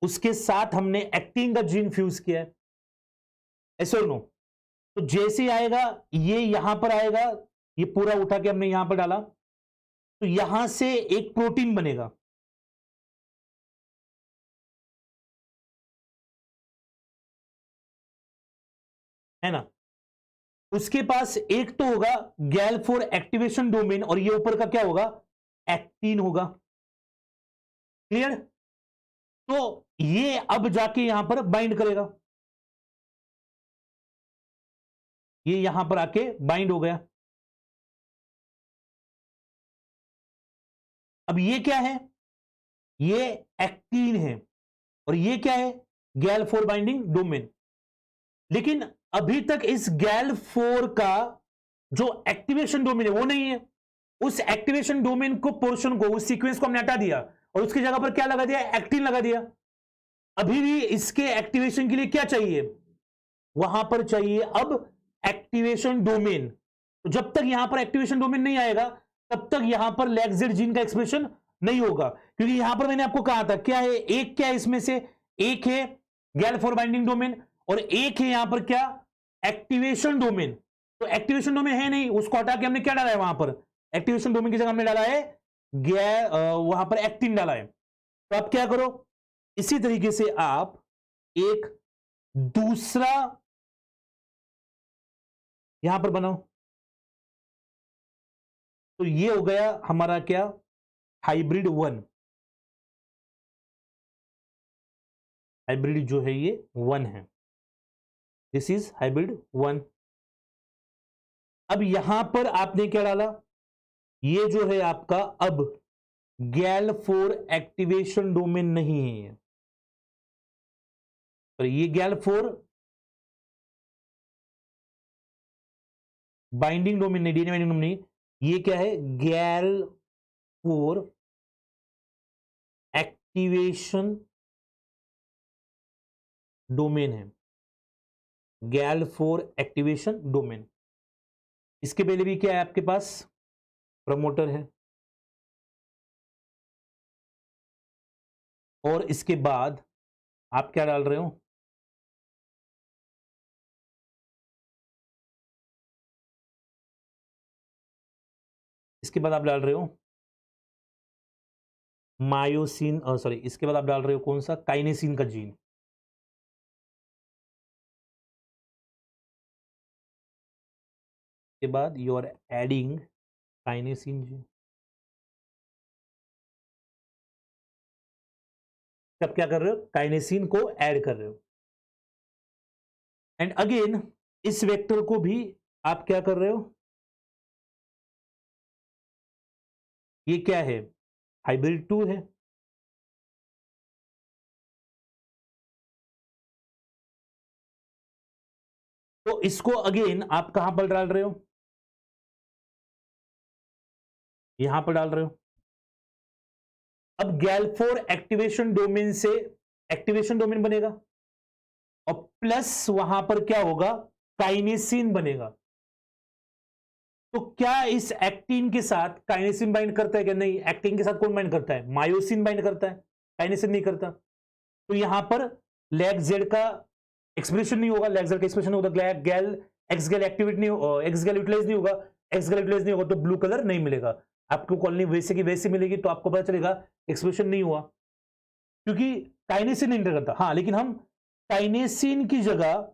उसके साथ हमने एक्टिन का जीन फ्यूज किया है, ऐसे और नो। तो जैसे ही आएगा ये यहां पर आएगा, ये पूरा उठा के हमने यहां पर डाला, तो यहां से एक प्रोटीन बनेगा, है ना। उसके पास एक तो होगा गैल 4 एक्टिवेशन डोमेन, और ये ऊपर का क्या होगा, एक्टिन होगा। क्लियर। तो ये अब जाके यहां पर बाइंड करेगा, ये यहां पर आके बाइंड हो गया। अब ये क्या है, ये एक्टिन है, और ये क्या है, गैल 4 बाइंडिंग डोमेन। लेकिन अभी तक इस गैल 4 का जो एक्टिवेशन डोमेन है वो नहीं है। उस एक्टिवेशन डोमेन को, पोर्शन को, उस सीक्वेंस को हमने हटा दिया और उसकी जगह पर क्या लगा दिया, एक्टिन लगा दिया। अभी भी इसके एक्टिवेशन के लिए क्या चाहिए, वहां पर चाहिए अब एक्टिवेशन डोमेन। तो जब तक यहां पर एक्टिवेशन डोमेन नहीं आएगा तब तक यहां पर लैक्जेड जीन का एक्सप्रेशन नहीं होगा। क्योंकि यहां पर मैंने आपको कहा था क्या है, एक क्या है इसमें से, एक है गैल 4 बाइंडिंग डोमेन और एक है यहां पर क्या, एक्टिवेशन डोमेन। तो एक्टिवेशन डोमेन है नहीं, उसको हटा के हमने क्या डाला है वहां पर, एक्टिवेशन डोमेन की जगह हमने डाला है वहां पर एक्टिन डाला है। तो आप क्या करो, इसी तरीके से आप एक दूसरा यहां पर बनाओ। तो ये हो गया हमारा क्या, हाइब्रिड 1। हाइब्रिड जो है ये 1 है, दिस इज हाइब्रिड 1। अब यहां पर आपने क्या डाला, ये जो है आपका अब गैल 4 एक्टिवेशन डोमेन नहीं है, और ये गैल 4 बाइंडिंग डोमेन नहीं, डीएनए बाइंडिंग डोमेन नहीं, ये क्या है, गैल 4 एक्टिवेशन डोमेन है, गैल 4 एक्टिवेशन डोमेन। इसके पहले भी क्या है आपके पास, प्रमोटर है, और इसके बाद आप क्या डाल रहे हो, इसके बाद आप डाल रहे हो मायोसिन, सॉरी, इसके बाद आप डाल रहे हो कौन सा, काइनेसिन का जीन। के बाद you are adding kinesin gene. तब क्या कर रहे हो, काइनेसिन को ऐड कर रहे हो। एंड अगेन इस वेक्टर को भी आप क्या कर रहे हो, ये क्या है, हाइब्रिड 2 है। तो इसको अगेन आप कहां पर डाल रहे हो, यहां पर डाल रहे हो। अब गैल 4 एक्टिवेशन डोमेन से एक्टिवेशन डोमेन बनेगा, और प्लस वहां पर क्या होगा, काइनेसिन बनेगा। तो क्या इस एक्टिन के साथ काइनेसिन बाइंड करता है क्या, नहीं। एक्टिन के साथ कौन बाइंड करता है, मायोसिन बाइंड करता है, काइनेसिन नहीं करता। तो यहां पर लैग जेड का एक्सप्रेशन नहीं होगा, लेक्सर का एक्सप्रेशन होगा, गैल एक्स गैल एक्टिवेट नहीं होगा, एक्स गैल यूटिलाइज नहीं होगा, एक्स गैल यूटिलाइज नहीं होगा तो ब्लू कलर नहीं मिलेगा आपको, कॉलोनी वैसे की वैसे मिलेगी, तो आपको पता चलेगा एक्सप्रेशन नहीं हुआ, क्योंकि काइनेसिन इंटर करता। हाँ, लेकिन हम काइनेसिन की जगह,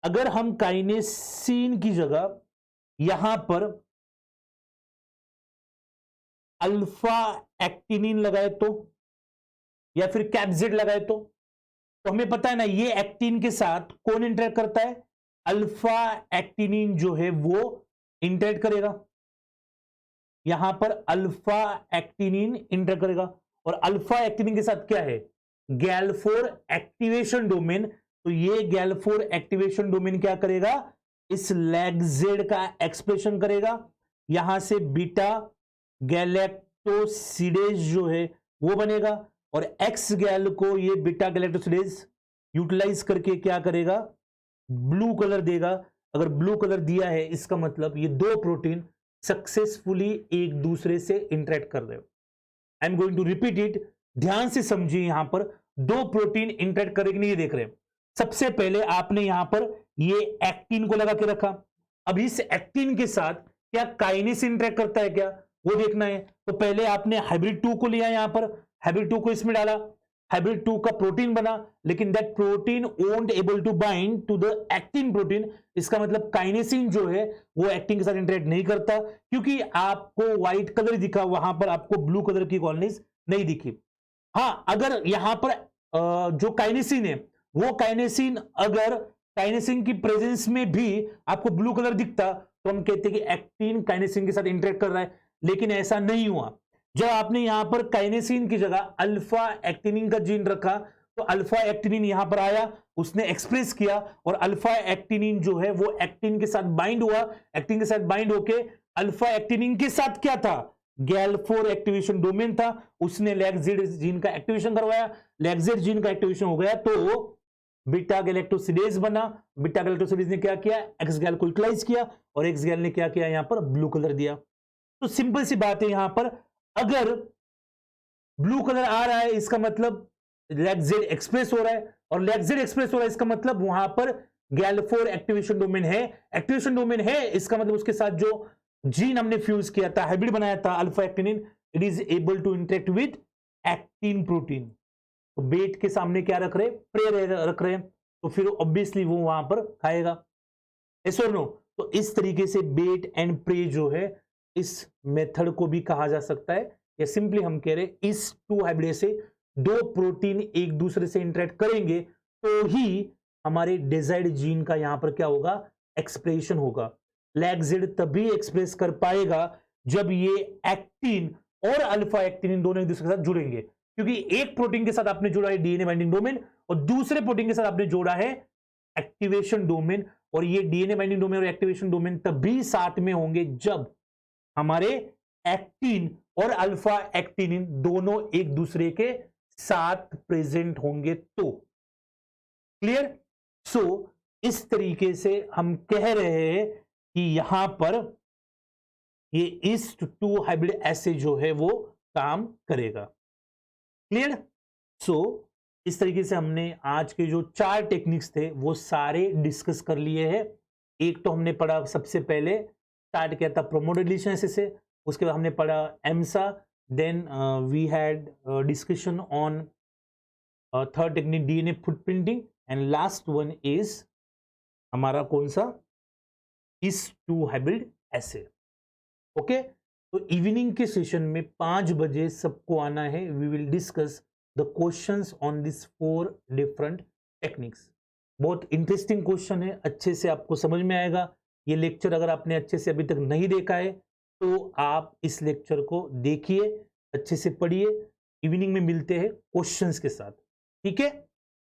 अगर हम काइनेसिन की जगह यहां पर अल्फा एक्टिनिन लगाए तो, या फिर कैप्जिड लगाए तो हमें पता है ना, ये एक्टिन के साथ कौन इंटरेक्ट करता है, अल्फा एक्टिनिन जो है वो इंटरेक्ट करेगा, यहां पर अल्फा एक्टिनिन इंटरेक्ट करेगा, और अल्फा एक्टिनिन के साथ क्या है, गैल4 एक्टिवेशन डोमेन, तो ये गैल4 एक्टिवेशन डोमेन क्या करेगा, इस लैक्जेड का एक्सप्रेशन करेगा, यहां से बीटा गैलेक्टोसिडेज जो है वो बनेगा, और एक्स गैल को ये बीटा गैलेक्टोसिडेज यूटिलाइज करके क्या करेगा, ब्लू कलर देगा। अगर ब्लू कलर दिया है इसका मतलब ये दो प्रोटीन सक्सेसफुली एक दूसरे से इंटरेक्ट कर रहे हो। I am going to repeat it, ध्यान से समझिए, यहां पर दो प्रोटीन इंटरेक्ट करेंगे नहीं, ये देख रहे हैं। सबसे पहले आपने यहां पर ये एक्टिन को लगा के रखा, अब इस एक्टिन के साथ क्या काइनेस इंटरेक्ट करता है क्या, वो देखना है। तो पहले आपने हाइब्रिड 2 को लिया, यहां पर हाइब्रिड 2 को इसमें डाला, हाइब्रिड 2 का प्रोटीन बना, लेकिन that protein won't able to bind to the actin protein, इसका मतलब काइनेसिन जो है वो एक्टिन के साथ इंटरेक्ट नहीं करता, क्योंकि आपको व्हाइट कलर दिखा, वहां पर आपको ब्लू कलर की कॉलोनीज नहीं दिखी। हाँ, अगर यहां पर जो काइनेसिन है, वो काइनेसिन अगर काइनेसिन की प्रेजेंस में भी आपको ब्लू कलर दिखता तो हम कहते हैं कि एक्टिन काइनेसिन के साथ इंटरेक्ट कर रहा है, लेकिन ऐसा नहीं हुआ। जब आपने यहां पर काइनेसिन की जगह अल्फा एक्टिनिन का जीन रखा, तो अल्फा एक्टिनिन यहां पर आया, उसने एक्सप्रेस किया, और अल्फा एक्टिनिन जो है वो एक्टिन के साथ बाइंड हुआ, एक्टिन के साथ बाइंड होके अल्फा एक्टिनिन के साथ क्या था, गैल4 एक्टिवेशन डोमेन था, उसने लैक्जेड जीन का एक्टिवेशन करवाया, लैक्जेड जीन का एक्टिवेशन हो गया तो बीटा गैलेक्टोसिडेज बना, बीटा गैलेक्टोसिडेज ने क्या किया, एक्स गैल को यूटिलाइज किया, और एक्स गैल ने क्या किया, यहां पर ब्लू कलर दिया। तो सिंपल सी बात है, यहां पर अगर ब्लू कलर आ रहा है इसका मतलब लैक्जेड एक्सप्रेस हो रहा है, और लैक्जेड एक्सप्रेस हो रहा है इसका मतलब वहां पर गैल4 एक्टिवेशन डोमेन है, एक्टिवेशन डोमेन है, इसका मतलब उसके साथ जो जीन हमने फ्यूज किया था, हाइब्रिड बनाया था alpha actinin, it is able to interact with actin protein. तो बेट के सामने क्या रख रहे, प्रे रख रहे हैं, तो फिर ऑब्वियसली वो वहां पर खाएगा, यस और नो। तो इस तरीके से बेट एंड प्रे जो है, इस मेथड को भी कहा जा सकता है, या सिंपली हम कह रहे इस टू हाइब्रिड से दो प्रोटीन एक दूसरे से इंटरेक्ट करेंगे तो ही हमारे डिजायर्ड जीन का यहां पर क्या होगा, एक्सप्रेशन होगा। लैक्जेड तभी एक्सप्रेस कर पाएगा जब ये एक्टिन और अल्फा एक्टिन दोनों एक दूसरे के साथ जुड़ेंगे, क्योंकि एक प्रोटीन के साथ आपने जोड़ा है डीएनए बाइंडिंग डोमेन, और दूसरे प्रोटीन के साथ आपने जोड़ा है एक्टिवेशन डोमेन, और ये डीएनए बाइंडिंग डोमेन और एक्टिवेशन डोमेन तभी साथ में होंगे जब हमारे एक्टिन और अल्फा एक्टिनिन दोनों एक दूसरे के साथ प्रेजेंट होंगे तो। क्लियर? सो इस तरीके से हम कह रहे हैं कि यहां पर ये ईस्ट टू हाइब्रिड एसे जो है वो काम करेगा। क्लियर? सो इस तरीके से हमने आज के जो 4 टेक्निक्स थे वो सारे डिस्कस कर लिए हैं। एक तो हमने पढ़ा, सबसे पहले स्टार्ट किया था प्रोमोटर डिलीशन एसे से, उसके बाद हमने पढ़ा EMSA, then we had discussion on third technique DNA footprinting, and last one is हमारा कौन सा, इस टू हाइब्रिड एसे। ओके, तो इवनिंग के सेशन में 5 बजे सबको आना है। We will discuss the questions on this 4 different techniques. बहुत इंटरेस्टिंग क्वेश्चन है, अच्छे से आपको समझ में आएगा। ये लेक्चर अगर आपने अच्छे से अभी तक नहीं देखा है तो आप इस लेक्चर को देखिए, अच्छे से पढ़िए। इवनिंग में मिलते हैं क्वेश्चंस के साथ, ठीक है?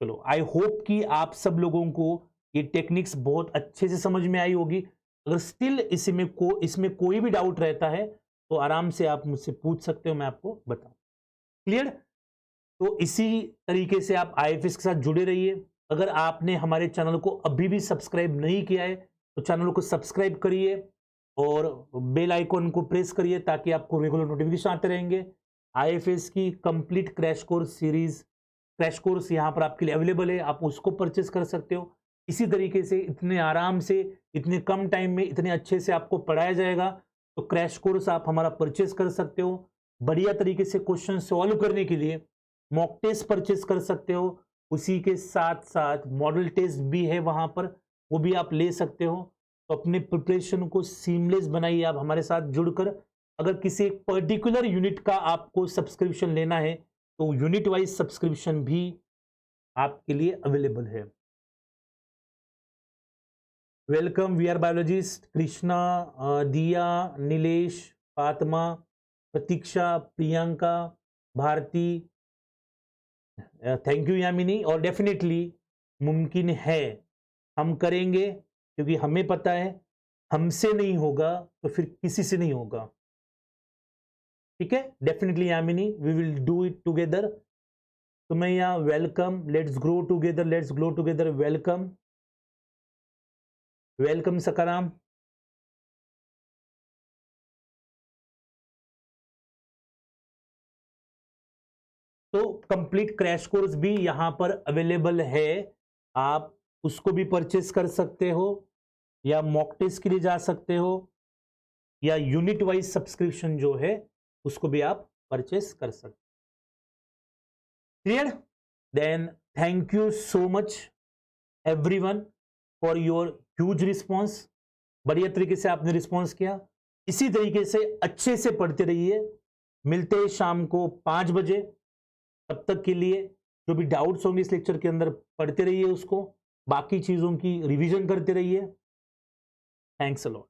चलो, आई होप कि आप सब लोगों को ये टेक्निक्स बहुत अच्छे से समझ में आई होगी। अगर स्टिल इसमें कोई भी डाउट रहता है तो आराम से आप मुझसे पूछ सकते हो, मैं आपको बताऊं। क्लियर? तो इसी तरीके से आप आईएफएस के साथ जुड़े रहिए। अगर आपने हमारे चैनल को अभी भी सब्सक्राइब नहीं किया है तो चैनल को सब्सक्राइब करिए और बेल आइकॉन को प्रेस करिए ताकि आपको रेगुलर नोटिफिकेशन आते रहेंगे। आईएफएस की complete crash course series crash course यहाँ पर आपके लिए अवेलेबल है, आप उसको परचेस कर सकते हो। इसी तरीके से इतने आराम से, इतने कम टाइम में इतने अच्छे से आपको पढ़ाया जाएगा, तो क्रैश कोर्स आप हमारा परचेस कर सकते हो। बढ़िया तरीके से क्वेश्चन सॉल्व करने के लिए मॉक टेस्ट परचेस कर सकते हो। उसी के साथ साथ मॉडल टेस्ट भी है वहाँ पर, वो भी आप ले सकते हो। तो अपने प्रिपरेशन को सीमलेस बनाइए आप हमारे साथ जुड़कर। अगर किसी एक पर्टिकुलर यूनिट का आपको सब्सक्रिप्शन लेना है तो यूनिट वाइज सब्सक्रिप्शन भी आपके लिए अवेलेबल है। Welcome we are biologist, Krishna, Diya, Nilesh, Fatima, Pratiksha, Priyanka, Bharti, thank you Yamini. और डेफिनेटली मुमकिन है, हम करेंगे, क्योंकि हमें पता है हमसे नहीं होगा तो फिर किसी से नहीं होगा। ठीक है, definitely Yamini, we will do it together. तो मैं यहाँ welcome, let's grow together, let's grow together, welcome welcome Sakaram. तो कंप्लीट क्रैश कोर्स भी यहाँ पर अवेलेबल है, आप उसको भी परचेस कर सकते हो, या मॉक टेस्ट के लिए जा सकते हो, या यूनिट वाइज सब्सक्रिप्शन जो है उसको भी आप परचेस कर सकते हो। Clear? Then thank you so much everyone for your huge response. बढ़िया तरीके से आपने रिस्पॉन्स किया। इसी तरीके से अच्छे से पढ़ते रहिए। मिलते हैं शाम को 5 बजे। तब तक के लिए जो भी डाउट्स होंगे इस लेक्चर के अंदर पढ़ते रहिए उसको, बाकी चीजों की रिवीजन करते रहिए। Thanks a lot.